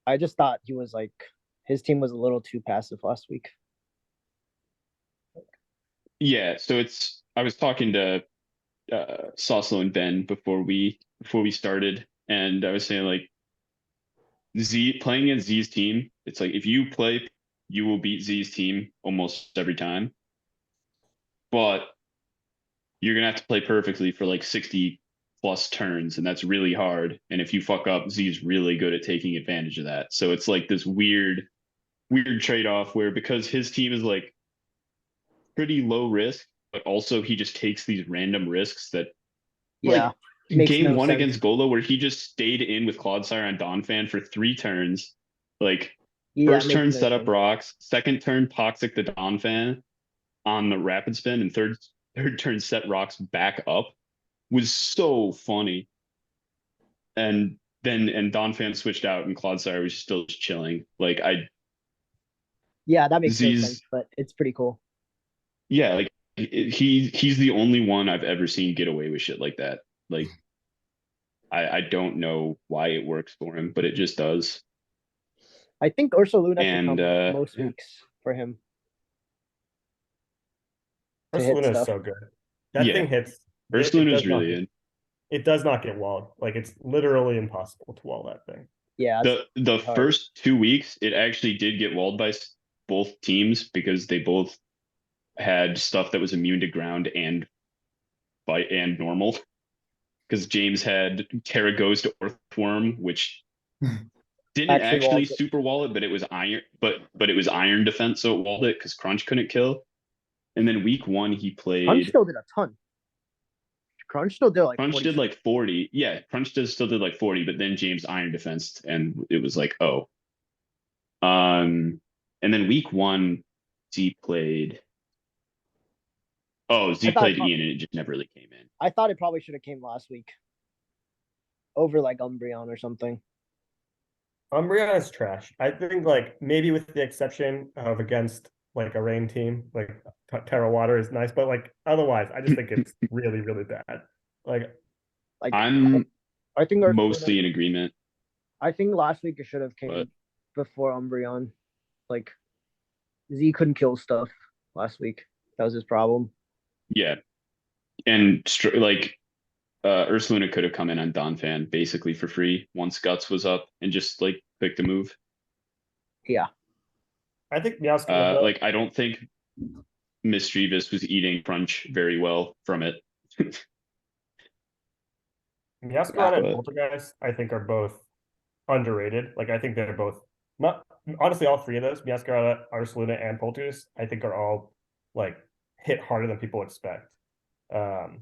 [SPEAKER 5] I just thought he was like his team was a little too passive last week.
[SPEAKER 1] Yeah, so I was talking to Soslo and Ben before we started, and I was saying like Z playing against Z's team, it's like if you play, you will beat Z's team almost every time, but you're gonna have to play perfectly for like 60 plus turns, and that's really hard. And if you fuck up, Z's really good at taking advantage of that. So it's like this weird trade-off where because his team is like pretty low risk, but also he just takes these random risks that
[SPEAKER 5] Yeah,
[SPEAKER 1] like
[SPEAKER 5] makes
[SPEAKER 1] game
[SPEAKER 5] no
[SPEAKER 1] one
[SPEAKER 5] sense.
[SPEAKER 1] against Golo where he just stayed in with Clodsire on Donphan for 3 turns. Like
[SPEAKER 5] Yeah,
[SPEAKER 1] first
[SPEAKER 5] makes
[SPEAKER 1] turn
[SPEAKER 5] no
[SPEAKER 1] set up
[SPEAKER 5] sense.
[SPEAKER 1] rocks, second turn toxic the Donphan on the rapid spin, and third turn set rocks back up was so funny. And then Donphan switched out and Clodsire was still just chilling. Like
[SPEAKER 5] Yeah, that makes no sense,
[SPEAKER 1] Z's
[SPEAKER 5] but it's pretty cool.
[SPEAKER 1] yeah, like he's the only one I've ever seen get away with shit like that. Like I don't know why it works for him, but it just does.
[SPEAKER 5] I think Ursa Luna should
[SPEAKER 1] And
[SPEAKER 5] come most
[SPEAKER 1] yeah,
[SPEAKER 5] weeks for him to
[SPEAKER 2] First
[SPEAKER 5] hit
[SPEAKER 2] Luna is
[SPEAKER 5] stuff.
[SPEAKER 2] so good. That
[SPEAKER 1] yeah,
[SPEAKER 2] thing hits. It
[SPEAKER 1] Ursuluna is
[SPEAKER 2] does not
[SPEAKER 1] really
[SPEAKER 2] get.
[SPEAKER 1] good.
[SPEAKER 2] It does not get walled. Like it's literally impossible to wall that thing.
[SPEAKER 5] Yeah, it's
[SPEAKER 1] The
[SPEAKER 5] hard.
[SPEAKER 1] first 2 weeks, it actually did get walled by both teams because they both had stuff that was immune to ground and bite and normal. Because James had Terra Ghost Earthworm, which didn't
[SPEAKER 5] Actually,
[SPEAKER 1] actually
[SPEAKER 5] walls it.
[SPEAKER 1] super wall it, but it was iron, but it was iron defense, so it walled it because Crunch couldn't kill. And then week one, he
[SPEAKER 5] Crunch
[SPEAKER 1] played.
[SPEAKER 5] still did a ton. Crunch still did like
[SPEAKER 1] Crunch
[SPEAKER 5] 40.
[SPEAKER 1] did like 40. Yeah, Crunch still did like 40, but then James iron defense, and it was like, oh. And then week one, Z played. Oh,
[SPEAKER 5] I
[SPEAKER 1] Z
[SPEAKER 5] thought
[SPEAKER 1] played Ian, and it just never really came in.
[SPEAKER 5] I thought it probably should have came last week over like Umbreon or something.
[SPEAKER 2] Umbreon is trash. I think like maybe with the exception of against like a rain team, like Terra Water is nice, but like otherwise, I just think it's really bad. Like
[SPEAKER 5] Like
[SPEAKER 1] I'm
[SPEAKER 5] I think Ursa Luna,
[SPEAKER 1] mostly in agreement,
[SPEAKER 5] I think last week it should have
[SPEAKER 1] but
[SPEAKER 5] came before Umbreon. Like Z couldn't kill stuff last week. That was his problem.
[SPEAKER 1] yeah. And like Ursuluna could have come in on Donphan basically for free once Guts was up and just like pick the move.
[SPEAKER 5] Yeah.
[SPEAKER 2] I think Meowscarada,
[SPEAKER 1] Like I don't think Mischievous was eating Crunch very well from it.
[SPEAKER 2] Meowscarada and
[SPEAKER 1] But
[SPEAKER 2] Poltergeist, I think are both underrated. Like I think they're both not honestly all three of those, Meowscarada, Arsaluna, and Poltergeist, I think are all like hit harder than people expect. Um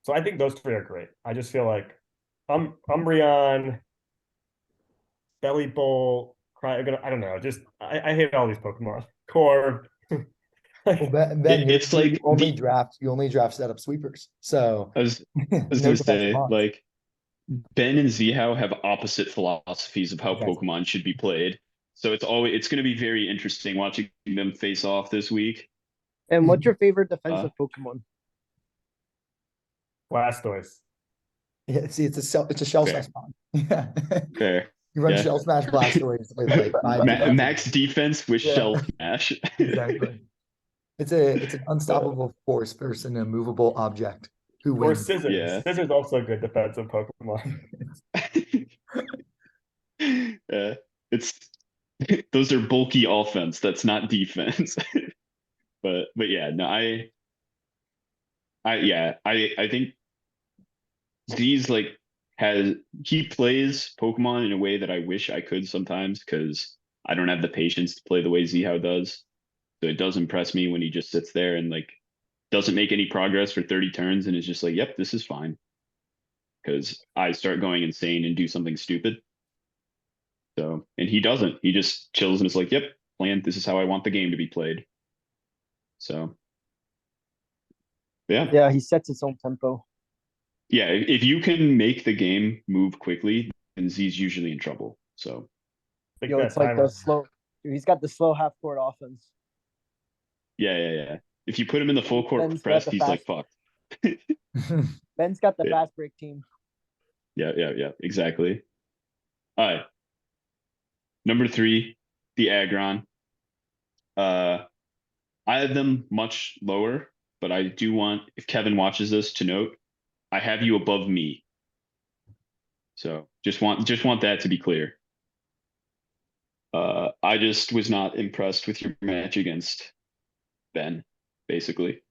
[SPEAKER 2] so I think those three are great. I just feel like Umbreon, Belly Bowl, Cry. I don't know. Just I hate all these Pokemon. Corv.
[SPEAKER 3] Well,
[SPEAKER 2] Like,
[SPEAKER 3] Ben,
[SPEAKER 1] it's
[SPEAKER 3] you
[SPEAKER 1] like
[SPEAKER 3] only draft setup sweepers. So
[SPEAKER 1] I was
[SPEAKER 3] no
[SPEAKER 1] gonna
[SPEAKER 3] defensive
[SPEAKER 1] say
[SPEAKER 3] mons.
[SPEAKER 1] like Ben and Zihao have opposite philosophies of how
[SPEAKER 3] Exactly.
[SPEAKER 1] Pokemon should be played. So it's going to be very interesting watching them face off this week.
[SPEAKER 5] And what's your favorite
[SPEAKER 1] Uh,
[SPEAKER 5] defensive Pokemon?
[SPEAKER 2] Blastoise.
[SPEAKER 3] Yeah, see, it's a shell
[SPEAKER 1] fair,
[SPEAKER 3] smash mod. Yeah.
[SPEAKER 1] fair,
[SPEAKER 3] You run
[SPEAKER 1] yeah.
[SPEAKER 3] shell smash Blastoise with like 5 defense.
[SPEAKER 1] Max defense with
[SPEAKER 3] Yeah,
[SPEAKER 1] Shell Smash.
[SPEAKER 3] exactly. It's an unstoppable force versus an immovable object. Who
[SPEAKER 2] Or
[SPEAKER 3] wins?
[SPEAKER 2] Scissors.
[SPEAKER 1] Yeah.
[SPEAKER 2] Scissors also a good defensive Pokemon.
[SPEAKER 1] Yeah, it's those are bulky offense. That's not defense. But yeah, no, I think Z's like has he plays Pokemon in a way that I wish I could sometimes because I don't have the patience to play the way Zihao does. So it does impress me when he just sits there and like doesn't make any progress for 30 turns and is just like, yep, this is fine. Because I start going insane and do something stupid. So, and he doesn't. He just chills and is like, "Yep, plan. This is how I want the game to be played." So, yeah,
[SPEAKER 5] Yeah, he sets his own tempo.
[SPEAKER 1] yeah. If you can make the game move quickly, then Z's usually in trouble. So,
[SPEAKER 2] Think
[SPEAKER 5] Yo,
[SPEAKER 2] that
[SPEAKER 5] it's like the
[SPEAKER 2] timer.
[SPEAKER 5] slow. Dude, he's got the slow half court offense.
[SPEAKER 1] yeah. If you put him in the full court
[SPEAKER 5] Ben's got
[SPEAKER 1] press,
[SPEAKER 5] the
[SPEAKER 1] he's like
[SPEAKER 5] fast.
[SPEAKER 1] fucked.
[SPEAKER 5] Ben's got the
[SPEAKER 1] Yeah,
[SPEAKER 5] fast break team.
[SPEAKER 1] yeah. Exactly. All right. Number 3, the Agron. Uh, I have them much lower, but I do want, if Kevin watches this, to note I have you above me. So just want that to be clear. I just was not impressed with your match against Ben, basically.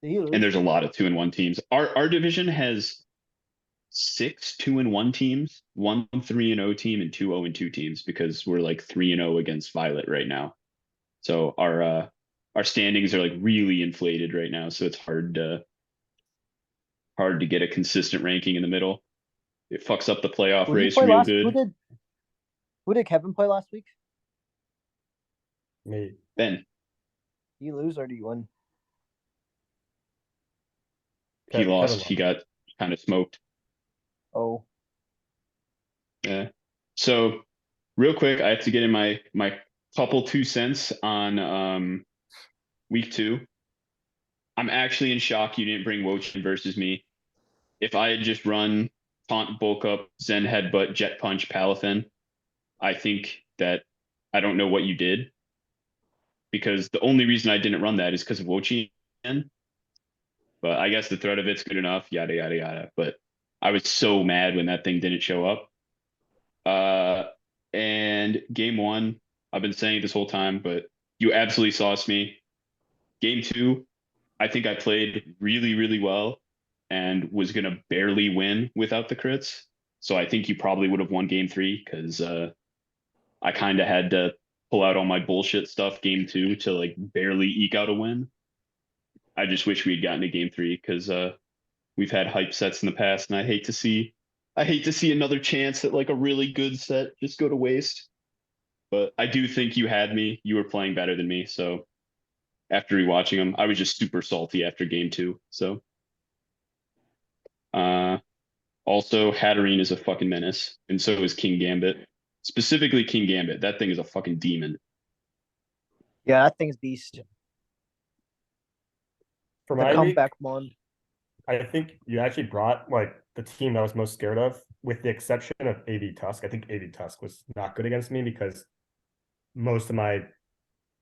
[SPEAKER 5] Did he
[SPEAKER 1] And
[SPEAKER 5] lose?
[SPEAKER 1] there's a lot of 2-1 teams. Our division has 6 2-1 teams, 1 3-0 team, and 2 0-2 teams because we're like 3-0 against Violet right now. So our standings are like really inflated right now. So it's hard to get a consistent ranking in the middle. It fucks up the playoff
[SPEAKER 5] Who did he
[SPEAKER 1] race
[SPEAKER 5] play
[SPEAKER 1] real
[SPEAKER 5] last?
[SPEAKER 1] good.
[SPEAKER 5] Who did Kevin play last week?
[SPEAKER 2] Me.
[SPEAKER 1] Ben,
[SPEAKER 5] Did he lose or did he win?
[SPEAKER 1] he
[SPEAKER 2] Kevin
[SPEAKER 1] lost. He
[SPEAKER 2] lost.
[SPEAKER 1] got kind of smoked.
[SPEAKER 5] Oh,
[SPEAKER 1] Yeah. So real quick, I have to get in my couple 2 cents on week 2. I'm actually in shock you didn't bring Wochin versus me. If I had just run taunt, bulk up, Zen headbutt, jet punch, Palafin, I think that I don't know what you did because the only reason I didn't run that is because of Wochin. But I guess the threat of it's good enough, yada yada yada. But I was so mad when that thing didn't show up. And game 1, I've been saying this whole time, but you absolutely sauced me. Game 2, I think I played really, really well and was gonna barely win without the crits. So I think you probably would have won game 3 because I kind of had to pull out all my bullshit stuff game 2 to like barely eke out a win. I just wish we had gotten to game 3 because we've had hype sets in the past, and I hate to see another chance at like a really good set just go to waste. But I do think you had me. You were playing better than me. So after rewatching them, I was just super salty after game 2. So uh also Hatterene is a fucking menace, and so is King Gambit. Specifically King Gambit. That thing is a fucking demon.
[SPEAKER 5] yeah, that thing's beast.
[SPEAKER 2] For
[SPEAKER 5] The
[SPEAKER 2] my week,
[SPEAKER 5] comeback mon.
[SPEAKER 2] I think you actually brought like the team that I was most scared of, with the exception of AV Tusk. I think AV Tusk was not good against me because most of my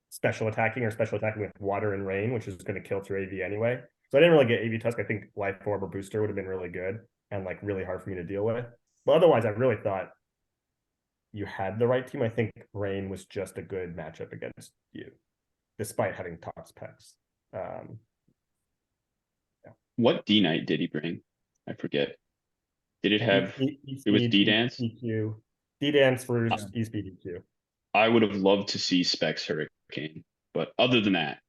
[SPEAKER 2] special attacking with water and rain, which is going to kill through AV anyway. So I didn't really get AV Tusk. I think Life Orb or Booster would have been really good and like really hard for me to deal with. But otherwise, I really thought you had the right team. I think Rain was just a good matchup against you, despite having top specs.
[SPEAKER 1] What D Knight did he bring? I forget. Did it have it was D Dance?
[SPEAKER 2] EQ. D Dance for
[SPEAKER 1] Uh,
[SPEAKER 2] E-Speed EQ.
[SPEAKER 1] I would have loved to see Specs Hurricane, but other than that,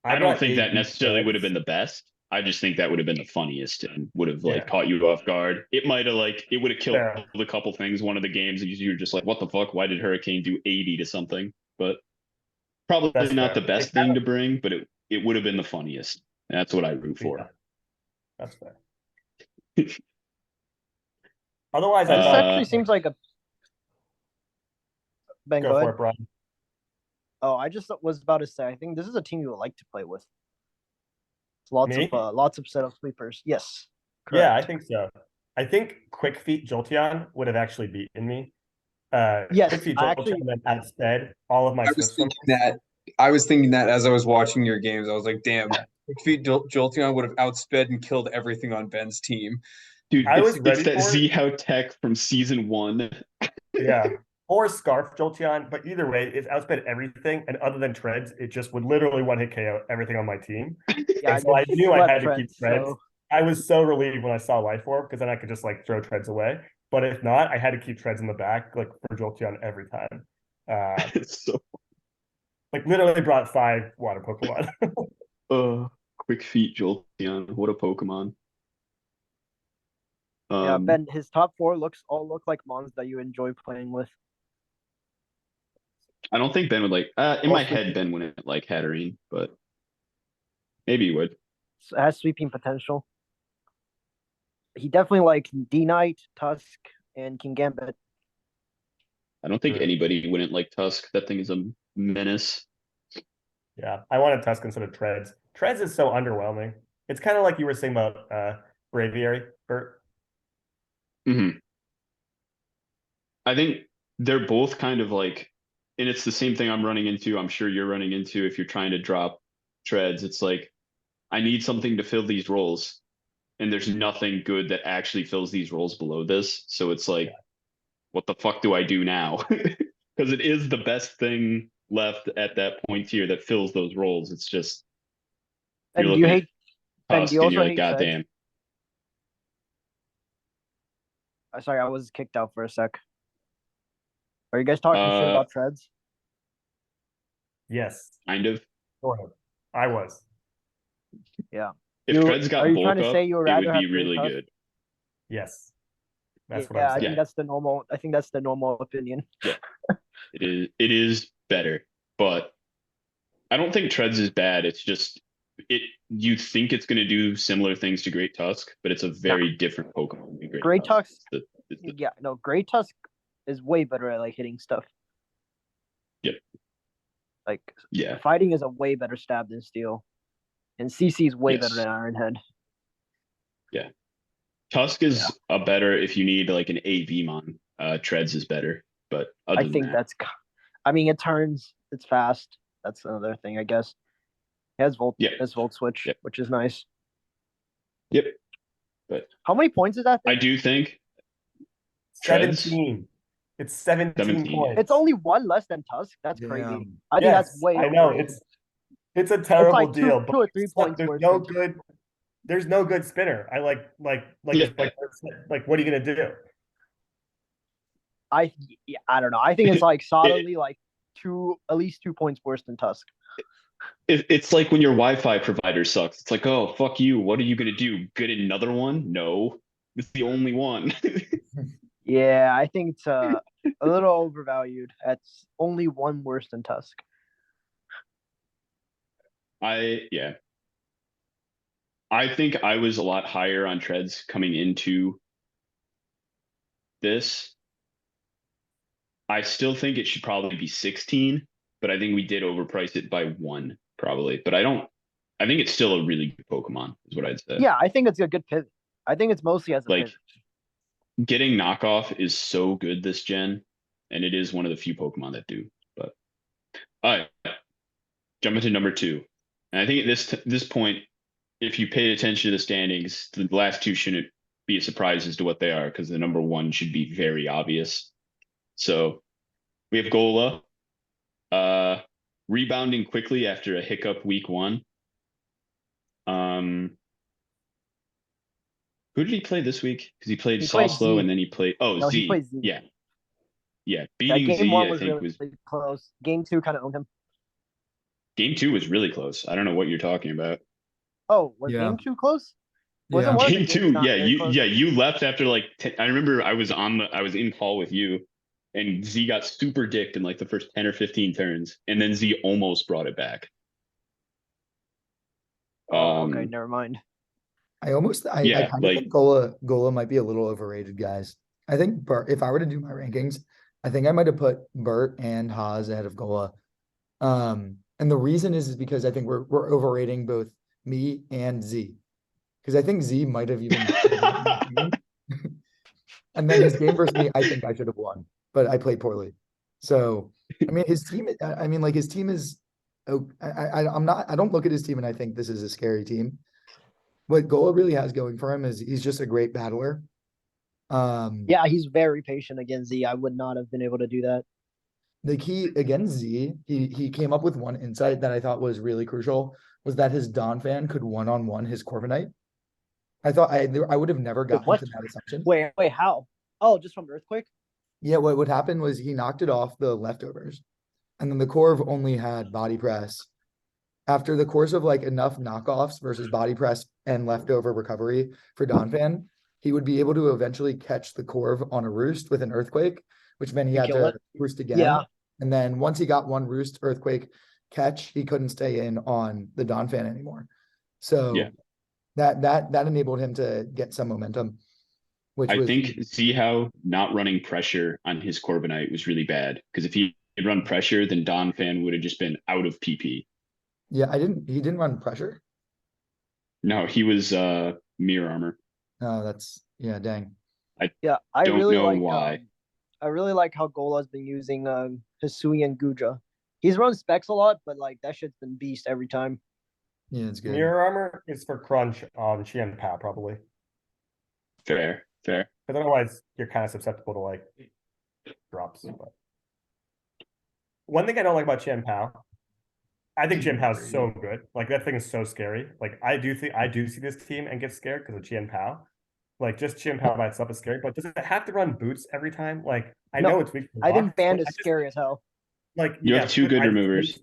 [SPEAKER 1] I don't
[SPEAKER 2] brought
[SPEAKER 1] think that
[SPEAKER 2] AV
[SPEAKER 1] necessarily would have
[SPEAKER 2] Specs.
[SPEAKER 1] been the best. I just think that would have been the funniest and would have like
[SPEAKER 2] Yeah.
[SPEAKER 1] caught you off guard. It might have like it would have killed
[SPEAKER 2] Fair.
[SPEAKER 1] a couple things one of the games, and you're just like, what the fuck? Why did Hurricane do 80 to something? But probably
[SPEAKER 2] That's
[SPEAKER 1] not
[SPEAKER 2] fair.
[SPEAKER 1] the best thing to bring, but it would have been the funniest. And that's what I root
[SPEAKER 2] Yeah,
[SPEAKER 1] for.
[SPEAKER 2] that's fair. Otherwise, I
[SPEAKER 5] This
[SPEAKER 2] thought
[SPEAKER 5] actually seems like a Ben.
[SPEAKER 2] go
[SPEAKER 5] Go
[SPEAKER 2] for
[SPEAKER 5] ahead.
[SPEAKER 2] it, Brian.
[SPEAKER 5] Oh, I just was about to say. I think this is a team you would like to play with. Lots
[SPEAKER 2] Me?
[SPEAKER 5] of setup sleepers. Yes.
[SPEAKER 2] Yeah, I
[SPEAKER 5] Correct.
[SPEAKER 2] think so. I think Quick Feet Jolteon would have actually beaten me.
[SPEAKER 5] Yes,
[SPEAKER 2] Quick Feet
[SPEAKER 5] I
[SPEAKER 2] Jolteon
[SPEAKER 5] actually
[SPEAKER 2] then outsped all of my
[SPEAKER 4] I was
[SPEAKER 2] systems.
[SPEAKER 4] thinking that. I was thinking that as I was watching your games. I was like, damn, Quick Feet Jolteon would have outsped and killed everything on Ben's team.
[SPEAKER 1] Dude,
[SPEAKER 2] I was
[SPEAKER 1] it's
[SPEAKER 2] ready
[SPEAKER 1] that
[SPEAKER 2] for
[SPEAKER 1] Z
[SPEAKER 2] it.
[SPEAKER 1] How Tech from season 1.
[SPEAKER 2] Yeah. Or Scarf Jolteon, but either way, it's outsped everything. And other than treads, it just would literally one hit KO everything on my team.
[SPEAKER 5] yeah, I
[SPEAKER 2] And so I
[SPEAKER 5] just
[SPEAKER 2] knew I
[SPEAKER 5] swept
[SPEAKER 2] had to keep
[SPEAKER 5] treads.
[SPEAKER 2] treads.
[SPEAKER 5] So
[SPEAKER 2] I was so relieved when I saw Life Orb because then I could just like throw treads away. But if not, I had to keep treads in the back, like for Jolteon every time.
[SPEAKER 1] It's so
[SPEAKER 2] Like literally brought 5 water Pokemon.
[SPEAKER 1] Quick Feet Jolteon. What a Pokemon.
[SPEAKER 5] Yeah, Ben, his top four all look like mons that you enjoy playing with.
[SPEAKER 1] I don't think Ben would like. In my
[SPEAKER 5] Also-
[SPEAKER 1] head, Ben wouldn't like Hatterene, but maybe he would.
[SPEAKER 5] Has sweeping potential. He definitely likes D Knight, Tusk, and King Gambit.
[SPEAKER 1] I don't think
[SPEAKER 2] Hmm.
[SPEAKER 1] anybody wouldn't like Tusk. That thing is a menace.
[SPEAKER 2] Yeah, I wanted Tusk instead of Treads. Treads is so underwhelming. It's kind of like you were saying about Braviary, Bert.
[SPEAKER 1] Hmm. I think they're both kind of like, and it's the same thing I'm running into. I'm sure you're running into if you're trying to drop treads. It's like, I need something to fill these roles, and there's nothing good that actually fills these roles below this. So it's like,
[SPEAKER 2] Yeah.
[SPEAKER 1] what the fuck do I do now? Because it is the best thing left at that point here that fills those roles. It's just you're
[SPEAKER 5] And do you
[SPEAKER 1] looking at
[SPEAKER 5] hate? And do
[SPEAKER 1] Tusk
[SPEAKER 5] you
[SPEAKER 1] and you're
[SPEAKER 5] also
[SPEAKER 1] like,
[SPEAKER 5] hate
[SPEAKER 1] God
[SPEAKER 5] treads?
[SPEAKER 1] damn.
[SPEAKER 5] Sorry, I was kicked out for a sec. Are you guys talking shit about treads?
[SPEAKER 2] Yes,
[SPEAKER 1] Kind of.
[SPEAKER 2] sort of. I was.
[SPEAKER 5] Yeah.
[SPEAKER 1] If treads
[SPEAKER 5] Are
[SPEAKER 1] got
[SPEAKER 5] you trying
[SPEAKER 1] bulk
[SPEAKER 5] to say
[SPEAKER 1] up,
[SPEAKER 5] you would
[SPEAKER 1] it would
[SPEAKER 5] rather have
[SPEAKER 1] be
[SPEAKER 5] great
[SPEAKER 1] really
[SPEAKER 5] tusk?
[SPEAKER 1] good.
[SPEAKER 2] Yes. That's what
[SPEAKER 5] Yeah,
[SPEAKER 2] I'm
[SPEAKER 5] I
[SPEAKER 2] saying.
[SPEAKER 5] think that's the normal. I think that's the normal opinion.
[SPEAKER 1] Yeah. It is better, but I don't think treads is bad. It's just it you think it's going to do similar things to Great Tusk, but it's a very different Pokemon than Great
[SPEAKER 5] Great
[SPEAKER 1] Tusk.
[SPEAKER 5] Tusk.
[SPEAKER 1] It's the
[SPEAKER 5] Yeah, no, Great Tusk is way better at like hitting stuff.
[SPEAKER 1] Yep.
[SPEAKER 5] Like
[SPEAKER 1] Yeah.
[SPEAKER 5] fighting is a way better stab than steel, and CC is way better
[SPEAKER 1] Yes.
[SPEAKER 5] than Iron Head.
[SPEAKER 1] Yeah. Tusk is a better if you need like an AV mon. Treads is better, but other
[SPEAKER 5] I
[SPEAKER 1] than
[SPEAKER 5] think
[SPEAKER 1] that,
[SPEAKER 5] that's. I mean, it turns. It's fast. That's another thing, I guess. It has volt.
[SPEAKER 1] Yeah.
[SPEAKER 5] Has volt switch,
[SPEAKER 1] Yep.
[SPEAKER 5] which is nice.
[SPEAKER 1] Yep. But
[SPEAKER 5] How many points is that
[SPEAKER 1] I
[SPEAKER 5] thing?
[SPEAKER 1] do think treads
[SPEAKER 2] 17. It's 17
[SPEAKER 1] 17.
[SPEAKER 2] points.
[SPEAKER 5] It's only one less than Tusk. That's crazy.
[SPEAKER 3] Damn.
[SPEAKER 5] I think that's
[SPEAKER 2] Yes,
[SPEAKER 5] way.
[SPEAKER 2] I know.
[SPEAKER 5] overrated.
[SPEAKER 2] It's a terrible
[SPEAKER 5] like
[SPEAKER 2] deal,
[SPEAKER 5] two
[SPEAKER 2] but
[SPEAKER 5] or 3 points
[SPEAKER 2] there's
[SPEAKER 5] worse
[SPEAKER 2] no
[SPEAKER 5] than-
[SPEAKER 2] good. There's no good spinner. I like
[SPEAKER 1] Yeah.
[SPEAKER 2] like what are you gonna do?
[SPEAKER 5] I don't know. I think it's like solidly like at least 2 points worse than Tusk.
[SPEAKER 1] It's like when your Wi-Fi provider sucks. It's like, oh, fuck you. What are you gonna do? Get another one? No, it's the only one.
[SPEAKER 5] Yeah, I think it's a little overvalued. That's only one worse than Tusk.
[SPEAKER 1] Yeah. I think I was a lot higher on treads coming into this. I still think it should probably be 16, but I think we did overprice it by 1, probably. But I think it's still a really good Pokemon, is what I'd say.
[SPEAKER 5] Yeah, I think it's a good pivot. I think it's mostly as a
[SPEAKER 1] Like,
[SPEAKER 5] pivot.
[SPEAKER 1] getting knockoff is so good this gen, and it is one of the few Pokemon that do. But all right, jump into number 2. And I think at this point, if you paid attention to the standings, the last two shouldn't be a surprise as to what they are, because the number 1 should be very obvious. So we have Gola, rebounding quickly after a hiccup week 1. Who did he play this week? Because he played
[SPEAKER 5] He played
[SPEAKER 1] Soslow
[SPEAKER 5] Z.
[SPEAKER 1] and then he played
[SPEAKER 5] No, he
[SPEAKER 1] Z.
[SPEAKER 5] played Z.
[SPEAKER 1] Yeah.
[SPEAKER 5] That
[SPEAKER 1] Beating
[SPEAKER 5] game
[SPEAKER 1] Z,
[SPEAKER 5] 1
[SPEAKER 1] I
[SPEAKER 5] was
[SPEAKER 1] think
[SPEAKER 5] really
[SPEAKER 1] was
[SPEAKER 5] close. Game 2 kind of owned him.
[SPEAKER 1] game 2 was really close. I don't know what you're talking about.
[SPEAKER 5] Oh, was
[SPEAKER 3] Yeah.
[SPEAKER 5] game 2 close? Wasn't
[SPEAKER 3] Yeah.
[SPEAKER 5] one of the
[SPEAKER 1] Game
[SPEAKER 5] games
[SPEAKER 1] 2,
[SPEAKER 5] not
[SPEAKER 1] yeah,
[SPEAKER 5] very close?
[SPEAKER 1] you left after like I remember I was in call with you, and Z got super dicked in like the first 10 or 15 turns, and then Z almost brought it back.
[SPEAKER 5] Oh, okay, never mind.
[SPEAKER 3] I kind of
[SPEAKER 1] like
[SPEAKER 3] think Gola might be a little overrated, guys. I think Bert, if I were to do my rankings, I think I might have put Bert and Haas ahead of Gola. And the reason is because I think we're overrating both me and Z. Because I think Z might have even and then his game versus me, I think I should have won, but I played poorly. So I mean his team, like his team is I don't look at his team and I think this is a scary team. What Gola really has going for him is he's just a great battler.
[SPEAKER 5] Yeah, he's very patient against Z. I would not have been able to do that.
[SPEAKER 3] Like against Z, he came up with one insight that I thought was really crucial, was that his Donphan could one-on-one his Corviknight. I thought I would have never gotten to that assumption.
[SPEAKER 5] Wait, how? Oh, just from Earthquake?
[SPEAKER 3] Yeah, what would happen was he knocked it off the leftovers, and then the Corv only had body press. After the course of like enough knockoffs versus body press and leftover recovery for Donphan, he would be able to eventually catch the Corv on a roost with an earthquake, which meant he
[SPEAKER 5] You
[SPEAKER 3] had
[SPEAKER 5] kill
[SPEAKER 3] to
[SPEAKER 5] it.
[SPEAKER 3] roost again.
[SPEAKER 5] Yeah.
[SPEAKER 3] And then once he got one roost earthquake catch, he couldn't stay in on the Donphan anymore. So
[SPEAKER 1] Yeah.
[SPEAKER 3] that enabled him to get some momentum, which
[SPEAKER 1] I
[SPEAKER 3] was
[SPEAKER 1] think see how not running pressure on his Corbinite was really bad because if he had run pressure, then Don Fan would have just been out of PP.
[SPEAKER 3] yeah, he didn't run pressure.
[SPEAKER 1] No, he was mirror armor.
[SPEAKER 3] Oh, that's yeah, dang.
[SPEAKER 5] Yeah, I
[SPEAKER 1] Don't
[SPEAKER 5] really
[SPEAKER 1] know
[SPEAKER 5] like
[SPEAKER 1] why.
[SPEAKER 5] I really like how Gola's been using Hisui and Guja. He's run specs a lot, but like that shit's been beast every time.
[SPEAKER 3] Yeah, it's good.
[SPEAKER 2] Mirror armor is for crunch on Qian Pao probably.
[SPEAKER 1] Fair.
[SPEAKER 2] Because otherwise you're kind of susceptible to like drops. But one thing I don't like about Qian Pao, I think Qian Pao is so good. Like that thing is so scary. Like I do see this team and get scared because of Qian Pao. Like just Qian Pao by itself is scary, but does it have to run boots every time? Like I
[SPEAKER 5] No,
[SPEAKER 2] know it's weak.
[SPEAKER 5] I think Band
[SPEAKER 2] but
[SPEAKER 5] is scary as hell.
[SPEAKER 2] like
[SPEAKER 1] You have
[SPEAKER 2] yes,
[SPEAKER 1] two
[SPEAKER 2] but
[SPEAKER 1] good
[SPEAKER 2] I just
[SPEAKER 1] removers.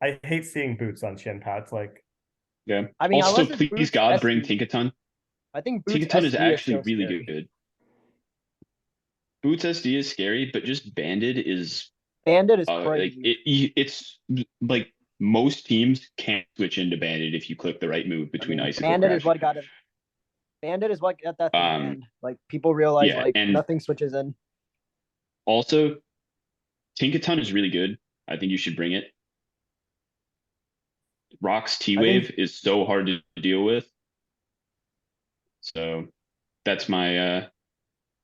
[SPEAKER 2] I hate seeing boots on Qian Pao. It's like
[SPEAKER 1] Yeah.
[SPEAKER 5] I mean,
[SPEAKER 1] Also,
[SPEAKER 5] unless it's
[SPEAKER 1] please
[SPEAKER 5] Boots
[SPEAKER 1] God, bring
[SPEAKER 5] SD.
[SPEAKER 1] Tinkaton.
[SPEAKER 5] I think Boots
[SPEAKER 1] Tinkaton is
[SPEAKER 5] SD
[SPEAKER 1] actually
[SPEAKER 5] still
[SPEAKER 1] really
[SPEAKER 5] scary.
[SPEAKER 1] good. Boots SD is scary, but just Banded is
[SPEAKER 5] Bandit is
[SPEAKER 1] like
[SPEAKER 5] crazy.
[SPEAKER 1] it's like most teams can't switch into Banded if you click the right move between Icicle
[SPEAKER 5] Bandit
[SPEAKER 1] Crash.
[SPEAKER 5] is what got him. Bandit is what got that thing banned. Like people realize
[SPEAKER 1] yeah,
[SPEAKER 5] like
[SPEAKER 1] and
[SPEAKER 5] nothing switches in.
[SPEAKER 1] also Tinkaton is really good. I think you should bring it. Rock's T-Wave is so hard to deal with. So that's my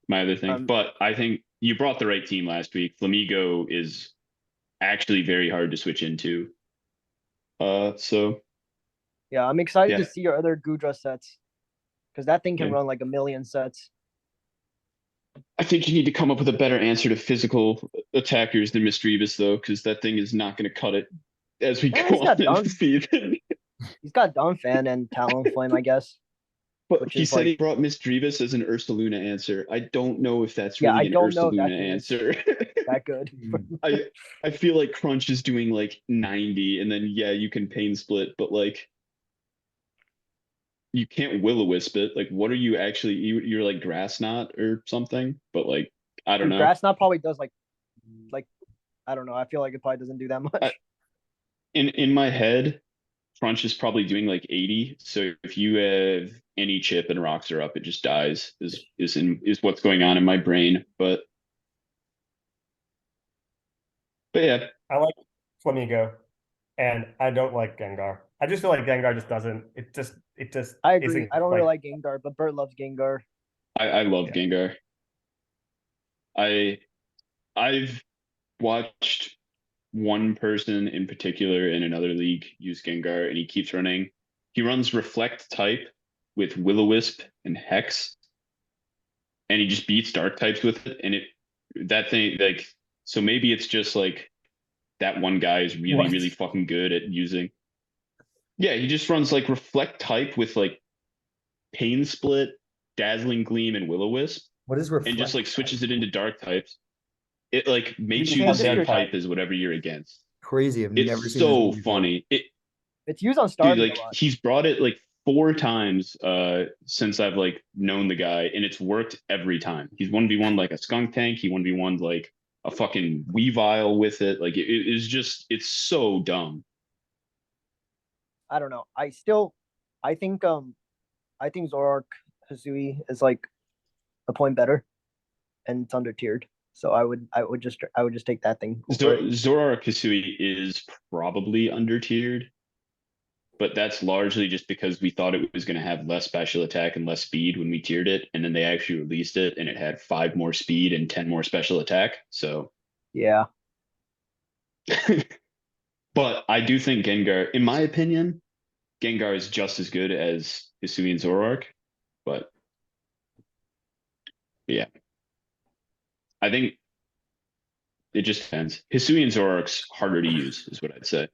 [SPEAKER 1] my other thing. But I think you brought the right team last week. Flamigo is actually very hard to switch into. So
[SPEAKER 5] yeah, I'm excited to
[SPEAKER 1] yeah.
[SPEAKER 5] see your other Gudra sets. Because that thing can
[SPEAKER 1] Yeah.
[SPEAKER 5] run like a million sets.
[SPEAKER 1] I think you need to come up with a better answer to physical attackers than Misdreavus, though, because that thing is not going to cut it as we
[SPEAKER 5] Yeah,
[SPEAKER 1] go
[SPEAKER 5] he's got
[SPEAKER 1] on in
[SPEAKER 5] Dawn.
[SPEAKER 1] the season.
[SPEAKER 5] He's got Donphan and Talonflame, I guess.
[SPEAKER 1] But
[SPEAKER 5] Which
[SPEAKER 1] he
[SPEAKER 5] is
[SPEAKER 1] said
[SPEAKER 5] like,
[SPEAKER 1] he brought Misdreavus as an Ursaluna answer. I don't know if that's
[SPEAKER 5] yeah, I
[SPEAKER 1] really an
[SPEAKER 5] don't know if that
[SPEAKER 1] Ursaluna
[SPEAKER 5] thing is
[SPEAKER 1] answer.
[SPEAKER 5] that good.
[SPEAKER 1] I feel like Crunch is doing like 90, and then yeah, you can pain split, but like you can't will-o-wisp it. Like, what are you actually? You're like grass knot or something, but like I don't
[SPEAKER 5] Dude,
[SPEAKER 1] know.
[SPEAKER 5] Grass Knot probably does like I don't know. I feel like it probably doesn't do that much.
[SPEAKER 1] In my head, Crunch is probably doing like 80. So if you have any chip and rocks are up, it just dies. Is what's going on in my brain. But yeah,
[SPEAKER 2] I like Flamigo, and I don't like Gengar. I just feel like Gengar just doesn't. It just
[SPEAKER 5] I agree.
[SPEAKER 2] isn't
[SPEAKER 5] I don't really like Gengar, but Bert loves Gengar.
[SPEAKER 1] I love
[SPEAKER 2] Yeah.
[SPEAKER 1] Gengar. I've watched one person in particular in another league use Gengar, and he keeps running. He runs Reflect type with Will-O-Wisp and Hex, and he just beats Dark types with it. And that thing like so maybe it's just like that one guy is really
[SPEAKER 2] What?
[SPEAKER 1] really fucking good at using. Yeah, he just runs like Reflect type with like Pain Split, Dazzling Gleam, and Will-O-Wisp,
[SPEAKER 3] What is reflect?
[SPEAKER 1] and just like switches it into Dark types. It like makes you the
[SPEAKER 5] changes
[SPEAKER 1] same
[SPEAKER 5] your
[SPEAKER 1] type
[SPEAKER 5] type.
[SPEAKER 1] as whatever you're against.
[SPEAKER 3] Crazy. I've never
[SPEAKER 1] It's
[SPEAKER 3] seen this
[SPEAKER 1] so
[SPEAKER 3] before.
[SPEAKER 1] funny.
[SPEAKER 5] It's used on
[SPEAKER 1] Dude,
[SPEAKER 5] Starmie
[SPEAKER 1] like
[SPEAKER 5] a lot.
[SPEAKER 1] he's brought it like 4 times since I've like known the guy, and it's worked every time. He's 1v1 like a skunk tank, he 1v1 like a fucking Weavile with it. Like it is just it's so dumb.
[SPEAKER 5] I don't know. I think Zoroark Hisui is like a point better, and it's under tiered. So I would just take that thing.
[SPEAKER 1] Zoroark Hisui is probably under tiered, but that's largely just because we thought it was going to have less special attack and less speed when we tiered it, and then they actually released it and it had 5 more speed and 10 more special attack. So
[SPEAKER 5] yeah.
[SPEAKER 1] But I do think Gengar, in my opinion, Gengar is just as good as Hisui and Zoroark. But yeah, I think it just depends. Hisui and Zoroark's harder to use, is what I'd say.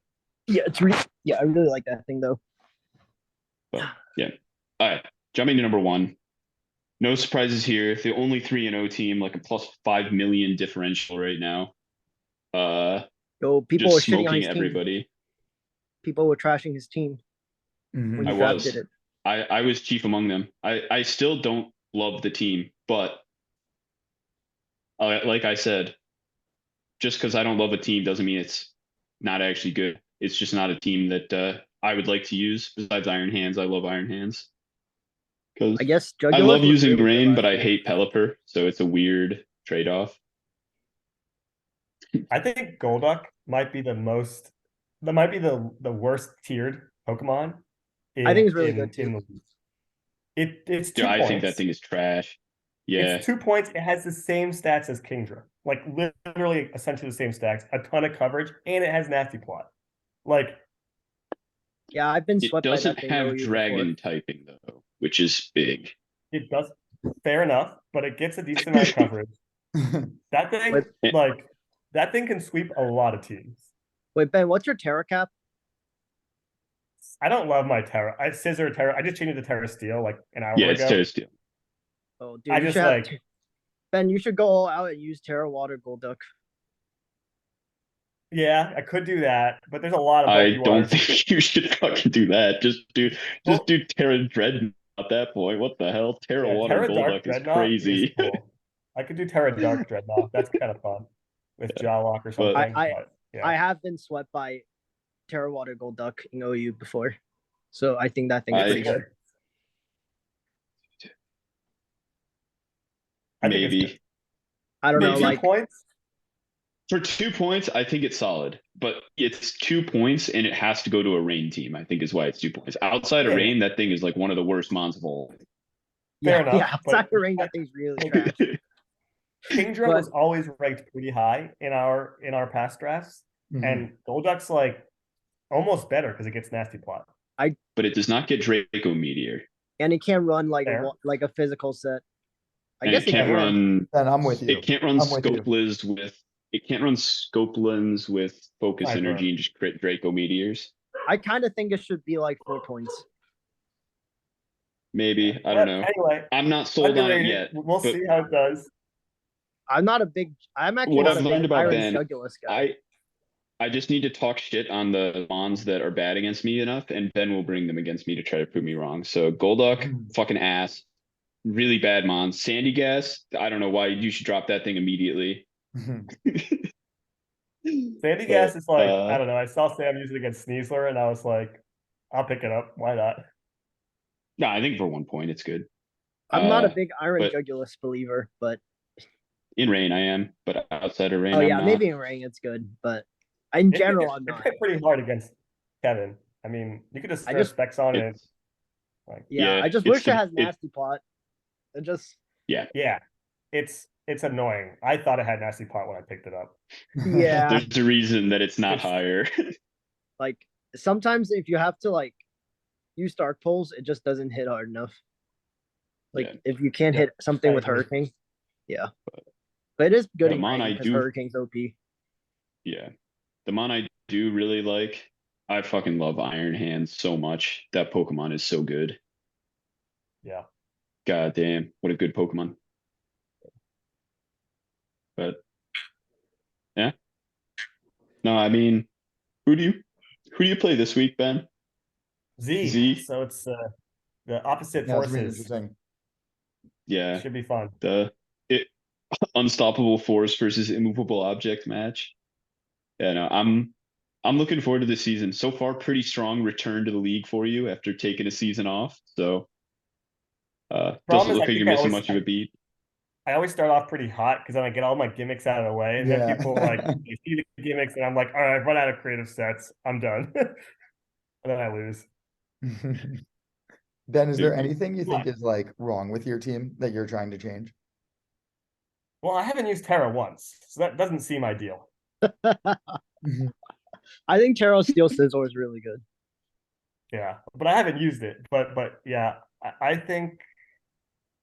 [SPEAKER 5] Yeah, I really like that thing though.
[SPEAKER 1] But yeah. All right. Jumping to number 1. No surprises here. The only 3-0 team, like a +5 million differential right now.
[SPEAKER 5] Yo, people were
[SPEAKER 1] Just
[SPEAKER 5] shitting on
[SPEAKER 1] smoking
[SPEAKER 5] his
[SPEAKER 1] everybody.
[SPEAKER 5] team. People were trashing his team when
[SPEAKER 3] Mhm.
[SPEAKER 5] he
[SPEAKER 1] I
[SPEAKER 5] drafted
[SPEAKER 1] was.
[SPEAKER 5] it.
[SPEAKER 1] I was chief among them. I still don't love the team, but like I said, just because I don't love a team doesn't mean it's not actually good. It's just not a team that I would like to use. Besides Iron Hands, I love Iron Hands because
[SPEAKER 5] I guess
[SPEAKER 1] I
[SPEAKER 5] Jugulis
[SPEAKER 1] love
[SPEAKER 5] was
[SPEAKER 1] using
[SPEAKER 5] really good
[SPEAKER 1] Rain, but
[SPEAKER 5] last
[SPEAKER 1] I
[SPEAKER 5] year.
[SPEAKER 1] hate Pelipper, so it's a weird trade-off.
[SPEAKER 2] I think Golduck might be that might be the worst tiered Pokemon
[SPEAKER 5] I think
[SPEAKER 2] in
[SPEAKER 5] it's really good
[SPEAKER 2] in
[SPEAKER 5] too.
[SPEAKER 2] the league. It's
[SPEAKER 1] Yeah,
[SPEAKER 2] 2
[SPEAKER 1] I think that
[SPEAKER 2] points.
[SPEAKER 1] thing is trash. Yeah,
[SPEAKER 2] It's 2 points. It has the same stats as Kingdra, like literally essentially the same stats, a ton of coverage, and it has Nasty Plot. Like
[SPEAKER 5] Yeah, I've been
[SPEAKER 1] it
[SPEAKER 5] swept by
[SPEAKER 1] doesn't
[SPEAKER 5] that thing
[SPEAKER 1] have
[SPEAKER 5] OU before.
[SPEAKER 1] dragon typing though, which is big.
[SPEAKER 2] it does fair enough, but it gets a decent amount of coverage. That thing,
[SPEAKER 5] Wait,
[SPEAKER 2] like that thing can sweep a lot of teams.
[SPEAKER 5] wait, Ben, what's your Terra cap?
[SPEAKER 2] I don't love my Terra. I Scissor Terra. I just changed it to Terra Steel like an hour
[SPEAKER 1] Yeah, it's
[SPEAKER 2] ago.
[SPEAKER 1] Terra Steel.
[SPEAKER 5] Oh, dude,
[SPEAKER 2] I
[SPEAKER 5] you
[SPEAKER 2] just
[SPEAKER 5] should have
[SPEAKER 2] like
[SPEAKER 5] Ben. You should go all out and use Terra Water Golduck.
[SPEAKER 2] yeah, I could do that, but there's a lot of
[SPEAKER 1] I
[SPEAKER 2] bulky
[SPEAKER 1] don't
[SPEAKER 2] waters.
[SPEAKER 1] think you should fucking do that. Just do Terra Dread at that point. What the hell? Terra
[SPEAKER 2] Yeah,
[SPEAKER 1] Water
[SPEAKER 2] Terra Dark
[SPEAKER 1] Golduck is
[SPEAKER 2] Dreadnought is
[SPEAKER 1] crazy.
[SPEAKER 2] cool. I could do Terra Dark Dreadnought. That's kind of fun with Jawlock or
[SPEAKER 1] But-
[SPEAKER 2] something.
[SPEAKER 5] I
[SPEAKER 2] But yeah,
[SPEAKER 5] I have been swept by Terra Water Golduck in OU before, so I think that thing is
[SPEAKER 1] I-
[SPEAKER 5] pretty good.
[SPEAKER 2] I think it's
[SPEAKER 1] Maybe.
[SPEAKER 2] good.
[SPEAKER 5] I don't
[SPEAKER 2] For
[SPEAKER 5] know,
[SPEAKER 2] 2
[SPEAKER 5] like
[SPEAKER 2] points.
[SPEAKER 1] For 2 points, I think it's solid, but it's 2 points and it has to go to a rain team, I think is why it's 2 points. Outside of
[SPEAKER 2] Yeah.
[SPEAKER 1] rain, that thing is like one of the worst mons of all.
[SPEAKER 2] Fair
[SPEAKER 5] yeah,
[SPEAKER 2] enough,
[SPEAKER 5] yeah.
[SPEAKER 2] but-
[SPEAKER 5] Outside the ring, that thing's really trash.
[SPEAKER 2] Kingdra
[SPEAKER 5] But-
[SPEAKER 2] was always ranked pretty high in our past drafts,
[SPEAKER 3] Mhm.
[SPEAKER 2] and Golduck's like almost better because it gets Nasty Plot.
[SPEAKER 1] But it does not get Draco Meteor.
[SPEAKER 5] And it can run like
[SPEAKER 2] Fair.
[SPEAKER 5] like a physical set. I
[SPEAKER 1] And
[SPEAKER 5] guess
[SPEAKER 1] it can't run
[SPEAKER 3] Then I'm with you.
[SPEAKER 1] it can't run
[SPEAKER 3] I'm with you.
[SPEAKER 1] Scopelins with focus
[SPEAKER 2] Sniper.
[SPEAKER 1] energy and just crit Draco Meteors.
[SPEAKER 5] I kind of think it should be like 4 points.
[SPEAKER 1] Maybe. I
[SPEAKER 2] But
[SPEAKER 1] don't know.
[SPEAKER 2] anyway,
[SPEAKER 1] I'm not sold on it
[SPEAKER 2] underrated.
[SPEAKER 1] yet.
[SPEAKER 2] We'll
[SPEAKER 1] but
[SPEAKER 2] see how it does.
[SPEAKER 5] I'm actually
[SPEAKER 1] What
[SPEAKER 5] not
[SPEAKER 1] I've
[SPEAKER 5] a
[SPEAKER 1] learned
[SPEAKER 5] big
[SPEAKER 1] about
[SPEAKER 5] Iron
[SPEAKER 1] Ben,
[SPEAKER 5] Jugulis guy.
[SPEAKER 1] I just need to talk shit on the mons that are bad against me enough, and Ben will bring them against me to try to prove me wrong. So Golduck,
[SPEAKER 3] Mhm.
[SPEAKER 1] fucking ass. Really bad mons. Sandy Gas, I don't know why you should drop that thing immediately.
[SPEAKER 2] Sandy Gas is like,
[SPEAKER 1] uh,
[SPEAKER 2] I don't know. I saw Sam use it against Sneasler, and I was like, I'll pick it up. Why not?
[SPEAKER 1] No, I think for 1 point it's good.
[SPEAKER 5] I'm not a
[SPEAKER 1] uh,
[SPEAKER 5] big Iron
[SPEAKER 1] but-
[SPEAKER 5] Jugulis believer, but
[SPEAKER 1] In rain I am, but outside of rain,
[SPEAKER 5] oh
[SPEAKER 1] I'm
[SPEAKER 5] yeah,
[SPEAKER 1] not.
[SPEAKER 5] maybe in ring it's good, but in general I'm
[SPEAKER 2] It
[SPEAKER 5] not.
[SPEAKER 2] hit pretty hard against Kevin. I mean, you could just
[SPEAKER 5] I
[SPEAKER 2] throw
[SPEAKER 5] just-
[SPEAKER 2] specs on it.
[SPEAKER 1] It's-
[SPEAKER 2] Like,
[SPEAKER 5] Yeah,
[SPEAKER 1] Yeah,
[SPEAKER 5] I just
[SPEAKER 1] it's
[SPEAKER 5] wish
[SPEAKER 1] the-
[SPEAKER 5] it has
[SPEAKER 1] it-
[SPEAKER 5] nasty plot. It just
[SPEAKER 2] yeah, it's annoying. I thought it had Nasty Plot when I picked it up.
[SPEAKER 5] yeah,
[SPEAKER 1] There's a reason that it's not
[SPEAKER 2] It's-
[SPEAKER 1] higher.
[SPEAKER 5] like sometimes if you have to like use dark pulls, it just doesn't hit hard enough. Like
[SPEAKER 1] Yeah.
[SPEAKER 5] if you can't
[SPEAKER 2] Yeah,
[SPEAKER 5] hit something
[SPEAKER 2] I
[SPEAKER 5] with
[SPEAKER 2] agree.
[SPEAKER 5] Hurricane, yeah. But it is good
[SPEAKER 1] The
[SPEAKER 5] in
[SPEAKER 1] mon
[SPEAKER 5] rain
[SPEAKER 1] I
[SPEAKER 5] because
[SPEAKER 1] do-
[SPEAKER 5] Hurricane's OP.
[SPEAKER 1] Yeah. The mon I do really like. I fucking love Iron Hands so much. That Pokemon is so good.
[SPEAKER 2] Yeah.
[SPEAKER 1] God damn, what a good Pokemon. But yeah. No, I mean, who do you play this week, Ben?
[SPEAKER 2] Z.
[SPEAKER 1] Z.
[SPEAKER 2] So it's the opposite
[SPEAKER 3] Yeah, it's really
[SPEAKER 2] forces.
[SPEAKER 3] interesting.
[SPEAKER 1] Yeah,
[SPEAKER 2] Should be fun.
[SPEAKER 1] the unstoppable force versus immovable object match. Yeah, no, I'm looking forward to this season. So far, pretty strong return to the league for you after taking a season off. So
[SPEAKER 2] Problem
[SPEAKER 1] doesn't
[SPEAKER 2] is,
[SPEAKER 1] look
[SPEAKER 2] I
[SPEAKER 1] like
[SPEAKER 2] think
[SPEAKER 1] you're
[SPEAKER 2] I
[SPEAKER 1] missing
[SPEAKER 2] always-
[SPEAKER 1] much of a beat.
[SPEAKER 2] I always start off pretty hot because then I get all my gimmicks out of the way, and
[SPEAKER 3] Yeah.
[SPEAKER 2] then people like they see the gimmicks, and I'm like, all right, I've run out of creative sets. I'm done. And then I lose.
[SPEAKER 3] Ben, is there
[SPEAKER 1] Dude,
[SPEAKER 3] anything you think
[SPEAKER 2] what?
[SPEAKER 3] is like wrong with your team that you're trying to change?
[SPEAKER 2] Well, I haven't used Terra once, so that doesn't seem ideal.
[SPEAKER 5] I think Terra Steel Scizor is really good.
[SPEAKER 2] Yeah, but I haven't used it. But yeah, I think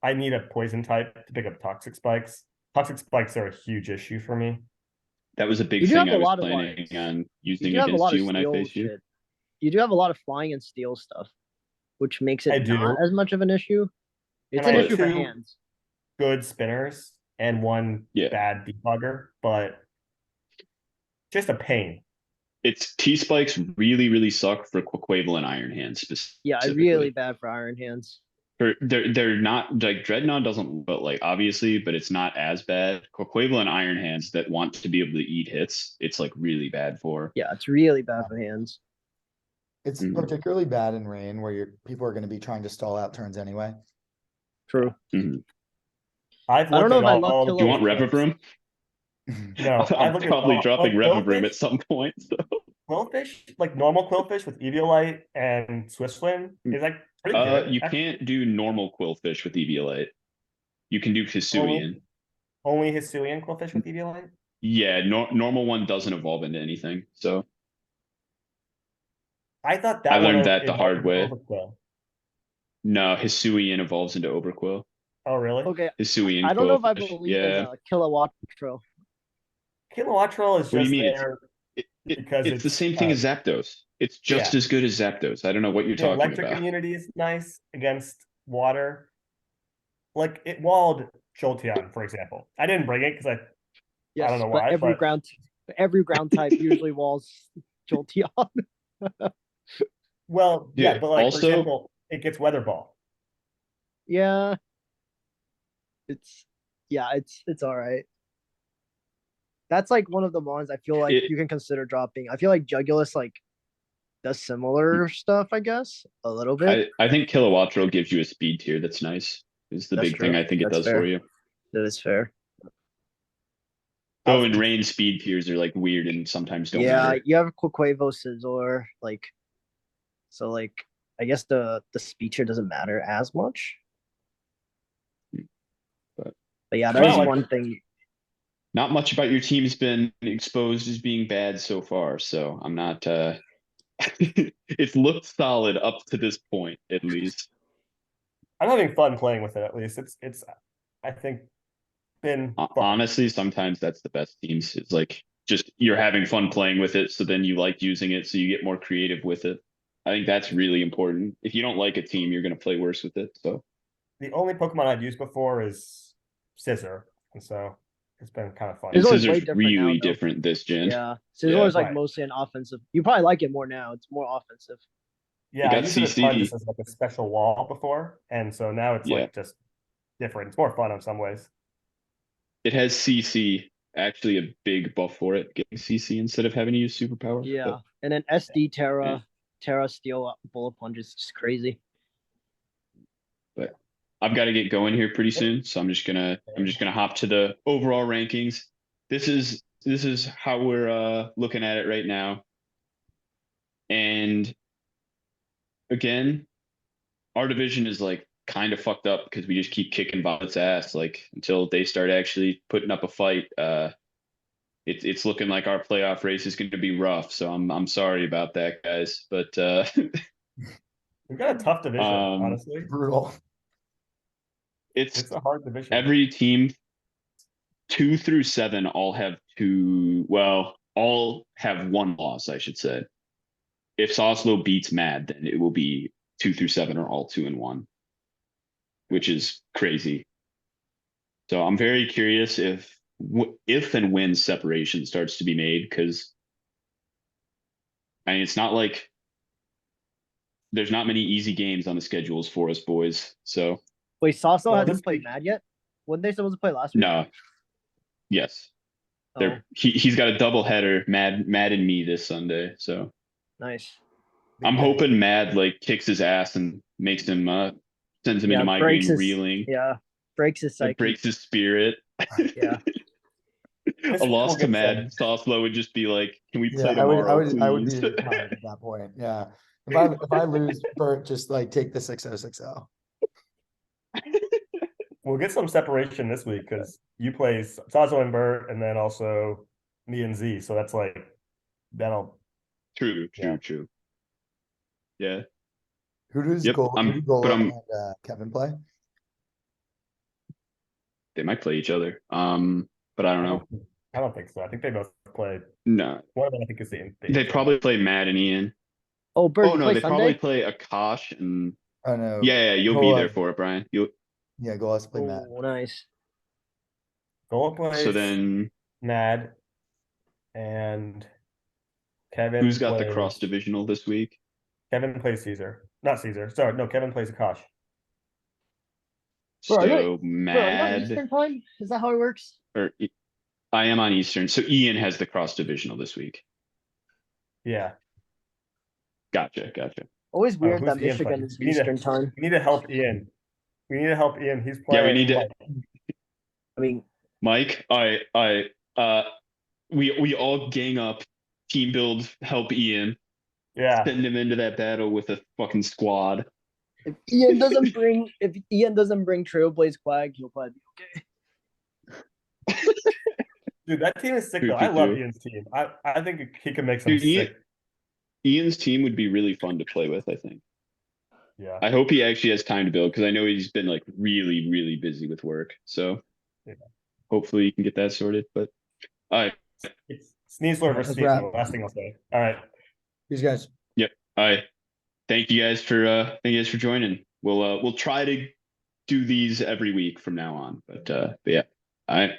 [SPEAKER 2] I need a poison type to pick up toxic spikes. Toxic spikes are a huge issue for me.
[SPEAKER 1] That was a big
[SPEAKER 5] You do
[SPEAKER 1] thing
[SPEAKER 5] have
[SPEAKER 1] I
[SPEAKER 5] a
[SPEAKER 1] was
[SPEAKER 5] lot of,
[SPEAKER 1] planning
[SPEAKER 5] like-
[SPEAKER 1] on
[SPEAKER 5] You
[SPEAKER 1] using
[SPEAKER 5] do have a lot
[SPEAKER 1] against
[SPEAKER 5] of
[SPEAKER 1] you when I
[SPEAKER 5] steel
[SPEAKER 1] faced you.
[SPEAKER 5] shit. You do have a lot of flying and steel stuff, which makes
[SPEAKER 2] I
[SPEAKER 5] it not
[SPEAKER 2] do.
[SPEAKER 5] as much of an issue. It's
[SPEAKER 2] And
[SPEAKER 5] an
[SPEAKER 2] I
[SPEAKER 5] issue for
[SPEAKER 2] have two
[SPEAKER 5] hands.
[SPEAKER 2] good spinners and one
[SPEAKER 1] Yeah.
[SPEAKER 2] bad debugger, but just a pain.
[SPEAKER 1] It's T-Spikes really, really suck for Quavel and Iron Hands
[SPEAKER 5] Yeah,
[SPEAKER 1] specifically.
[SPEAKER 5] really bad for Iron Hands.
[SPEAKER 1] They're not like Dreadnought doesn't, but like obviously, but it's not as bad. Quaquaval and Iron Hands that want to be able to eat hits, it's like really bad for.
[SPEAKER 5] Yeah, it's really bad for hands.
[SPEAKER 3] It's
[SPEAKER 1] Mhm.
[SPEAKER 3] particularly bad in rain where people are going to be trying to stall out turns anyway.
[SPEAKER 5] True.
[SPEAKER 1] Mhm.
[SPEAKER 2] I've
[SPEAKER 5] I don't
[SPEAKER 2] looked
[SPEAKER 5] know
[SPEAKER 2] at
[SPEAKER 5] if I love
[SPEAKER 2] all.
[SPEAKER 1] Do you want
[SPEAKER 5] Killer.
[SPEAKER 1] Revivroom?
[SPEAKER 2] No, I've
[SPEAKER 1] I'm
[SPEAKER 2] looked at
[SPEAKER 1] probably dropping Revivroom
[SPEAKER 2] Quillfish.
[SPEAKER 1] at some point. So.
[SPEAKER 2] Quillfish, like normal Quillfish with Eviolite and Swiss Swim, is like pretty good.
[SPEAKER 1] You
[SPEAKER 2] Actually,
[SPEAKER 1] can't do normal Quillfish with Eviolite. You can do Hisuian.
[SPEAKER 2] only Hisuian Quillfish with Eviolite.
[SPEAKER 1] Yeah, normal one doesn't evolve into anything. So
[SPEAKER 2] I thought
[SPEAKER 1] I
[SPEAKER 2] that one
[SPEAKER 1] learned that the
[SPEAKER 2] evolved
[SPEAKER 1] hard
[SPEAKER 2] into
[SPEAKER 1] way.
[SPEAKER 2] Overquill.
[SPEAKER 1] No, Hisuian evolves into Overquill.
[SPEAKER 2] Oh, really?
[SPEAKER 5] Okay,
[SPEAKER 1] Hisuian
[SPEAKER 5] I don't know if I
[SPEAKER 1] Quillfish.
[SPEAKER 5] believe in
[SPEAKER 1] Yeah.
[SPEAKER 5] Kilowattrol.
[SPEAKER 2] Kilowattrol is
[SPEAKER 1] What do you
[SPEAKER 2] just
[SPEAKER 1] mean?
[SPEAKER 2] there because
[SPEAKER 1] It's the
[SPEAKER 2] it's
[SPEAKER 1] same thing as Zapdos. It's just
[SPEAKER 2] yeah.
[SPEAKER 1] as good as Zapdos. I don't know what you're
[SPEAKER 2] The
[SPEAKER 1] talking
[SPEAKER 2] electric
[SPEAKER 1] about.
[SPEAKER 2] immunity is nice against water. Like it walled Jolteon, for example. I didn't bring it because I
[SPEAKER 5] Yes,
[SPEAKER 2] don't know
[SPEAKER 5] but
[SPEAKER 2] why,
[SPEAKER 5] every ground type usually walls Jolteon.
[SPEAKER 2] well, yeah,
[SPEAKER 1] Dude,
[SPEAKER 2] but like for
[SPEAKER 1] also,
[SPEAKER 2] example, it gets Weather Ball.
[SPEAKER 5] Yeah, it's it's all right. That's like one of the ones I feel like
[SPEAKER 1] it,
[SPEAKER 5] you can consider dropping. I feel like Jugulus like does similar stuff, I guess, a little bit.
[SPEAKER 1] I think Kilowattrel gives you a speed tier that's nice. Is the
[SPEAKER 5] That's
[SPEAKER 1] big thing
[SPEAKER 5] true.
[SPEAKER 1] I think it
[SPEAKER 5] That's
[SPEAKER 1] does for
[SPEAKER 5] fair.
[SPEAKER 1] you.
[SPEAKER 5] That is fair.
[SPEAKER 1] Though in rain, speed tiers are like weird and sometimes don't
[SPEAKER 5] Yeah,
[SPEAKER 1] matter.
[SPEAKER 5] you have Quaquavo Scizor, like so like I guess the speed tier doesn't matter as much. But yeah, that is
[SPEAKER 1] Crazy.
[SPEAKER 5] one thing.
[SPEAKER 1] Not much about your team's been exposed as being bad so far, so I'm not it's looked solid up to this point, at least.
[SPEAKER 2] I'm having fun playing with it. At least it's I think been fun.
[SPEAKER 1] Honestly, sometimes that's the best teams. It's like just you're having fun playing with it, so then you like using it, so you get more creative with it. I think that's really important. If you don't like a team, you're going to play worse with it. So
[SPEAKER 2] The only Pokemon I've used before is Scissor, and so it's been kind of fun.
[SPEAKER 1] and
[SPEAKER 5] Scizor is way
[SPEAKER 1] Scissor's
[SPEAKER 5] different now,
[SPEAKER 1] really
[SPEAKER 5] though.
[SPEAKER 1] different this gen.
[SPEAKER 5] Yeah, Scizor
[SPEAKER 1] Yeah.
[SPEAKER 5] is like
[SPEAKER 2] Right.
[SPEAKER 5] mostly an offensive. You probably like it more now. It's more offensive.
[SPEAKER 2] Yeah,
[SPEAKER 1] It
[SPEAKER 2] I
[SPEAKER 1] got
[SPEAKER 2] used it a ton
[SPEAKER 1] CC.
[SPEAKER 2] just as like a special wall before, and so now it's
[SPEAKER 1] Yeah.
[SPEAKER 2] like just different. It's more fun in some ways.
[SPEAKER 1] It has CC, actually a big buff for it, getting CC instead of having to use superpower.
[SPEAKER 5] Yeah,
[SPEAKER 1] But
[SPEAKER 5] and then SD
[SPEAKER 1] Yeah.
[SPEAKER 5] Terra Steel Bullet Punch is just crazy.
[SPEAKER 1] but I've got to get going here pretty soon, so I'm just gonna hop to the overall rankings. This is how we're looking at it right now. And again, our division is like kind of fucked up because we just keep kicking Violet's ass like until they start actually putting up a fight. It's looking like our playoff race is going to be rough. So I'm sorry about that, guys. But
[SPEAKER 2] We've got a tough division, honestly.
[SPEAKER 3] Brutal.
[SPEAKER 2] It's a hard division.
[SPEAKER 1] every team 2 through 7 all have all have one loss, I should say. If Soslo beats Mad, then it will be 2 through 7 are all 2-1, which is crazy. So I'm very curious if and when separation starts to be made, because I mean it's not like there's not many easy games on the schedules for us boys. So
[SPEAKER 5] Wait, Sasso
[SPEAKER 2] Well,
[SPEAKER 5] hasn't
[SPEAKER 2] this
[SPEAKER 5] played
[SPEAKER 2] week-
[SPEAKER 5] Mad yet. Wasn't they supposed to play last week?
[SPEAKER 1] no, yes,
[SPEAKER 5] Oh,
[SPEAKER 1] he's got a double header, Mad and me this Sunday. So
[SPEAKER 5] nice.
[SPEAKER 1] I'm
[SPEAKER 3] Big day.
[SPEAKER 1] hoping Mad like kicks his ass and makes him sends him into
[SPEAKER 5] breaks
[SPEAKER 1] migraine
[SPEAKER 5] his
[SPEAKER 1] reeling.
[SPEAKER 5] breaks his
[SPEAKER 1] Like
[SPEAKER 5] psyche.
[SPEAKER 1] breaks his spirit.
[SPEAKER 5] Yeah.
[SPEAKER 2] This
[SPEAKER 1] A
[SPEAKER 2] week
[SPEAKER 1] loss
[SPEAKER 2] we'll
[SPEAKER 1] to
[SPEAKER 2] get
[SPEAKER 1] Mad
[SPEAKER 2] some-
[SPEAKER 1] Soslo would just be like, can we
[SPEAKER 3] Yeah,
[SPEAKER 1] play tomorrow,
[SPEAKER 3] I would
[SPEAKER 1] please?
[SPEAKER 3] be retired at that point. Yeah. If I lose, Bert, just like take the 6060.
[SPEAKER 2] We'll get some separation this week because you play Sazo and Bert, and then also me and Z. So that's like that'll
[SPEAKER 1] True.
[SPEAKER 2] Yeah.
[SPEAKER 1] Yeah.
[SPEAKER 3] Who does
[SPEAKER 1] Yep,
[SPEAKER 3] Gola
[SPEAKER 1] but
[SPEAKER 3] and Kevin play?
[SPEAKER 1] They might play each other. But I don't know.
[SPEAKER 2] I don't think so. I think they both play.
[SPEAKER 1] No,
[SPEAKER 2] One of them I think is the
[SPEAKER 1] they probably play Matt and Ian.
[SPEAKER 5] Oh, Bird,
[SPEAKER 1] Oh
[SPEAKER 5] you
[SPEAKER 1] no,
[SPEAKER 5] play
[SPEAKER 1] they
[SPEAKER 5] Sunday?
[SPEAKER 1] probably play Akash and
[SPEAKER 3] Oh no.
[SPEAKER 1] yeah, you'll be there for it, Brian.
[SPEAKER 3] Yeah, Gola's play Matt.
[SPEAKER 5] Oh, nice.
[SPEAKER 2] Gola plays
[SPEAKER 1] So then
[SPEAKER 2] Mad, and Kevin.
[SPEAKER 1] who's got the
[SPEAKER 2] plays-
[SPEAKER 1] cross divisional this week?
[SPEAKER 2] Kevin plays Caesar, not Caesar. Sorry, no, Kevin plays Akash.
[SPEAKER 5] Bro, are you-
[SPEAKER 1] so
[SPEAKER 5] Bro, are you on
[SPEAKER 1] mad.
[SPEAKER 5] Eastern time? Is that how it works?
[SPEAKER 1] Or I am on Eastern. So Ian has the cross divisional this week.
[SPEAKER 2] Yeah.
[SPEAKER 1] Gotcha.
[SPEAKER 5] Always weird
[SPEAKER 2] who's
[SPEAKER 5] that
[SPEAKER 2] Ian
[SPEAKER 5] Michigan
[SPEAKER 2] playing?
[SPEAKER 5] is
[SPEAKER 2] We need to-
[SPEAKER 5] Eastern time.
[SPEAKER 2] We need to help Ian. We need to help Ian. He's
[SPEAKER 1] Yeah,
[SPEAKER 2] playing.
[SPEAKER 1] we need to.
[SPEAKER 2] like,
[SPEAKER 5] I mean,
[SPEAKER 1] Mike, we all gang up, team build, help Ian,
[SPEAKER 2] yeah.
[SPEAKER 1] send him into that battle with a fucking squad.
[SPEAKER 5] if Ian doesn't bring Trailblaze Quag, he'll probably be okay.
[SPEAKER 2] Dude, that team is sick
[SPEAKER 1] Who
[SPEAKER 2] though. I
[SPEAKER 1] could
[SPEAKER 2] love
[SPEAKER 1] do?
[SPEAKER 2] Ian's team. I think he can make some
[SPEAKER 1] Dude,
[SPEAKER 2] sick.
[SPEAKER 1] Ian's team would be really fun to play with, I think.
[SPEAKER 2] Yeah.
[SPEAKER 1] I hope he actually has time to build because I know he's been like really, really busy with work. So
[SPEAKER 2] Yeah.
[SPEAKER 1] hopefully you can get that sorted. But all right.
[SPEAKER 2] It's Sneasler versus
[SPEAKER 3] That's right.
[SPEAKER 2] Sneasler. Last thing I'll say. All right.
[SPEAKER 3] These guys.
[SPEAKER 1] Yep. All right. Thank you guys for joining. We'll try to do these every week from now on. But yeah. All right.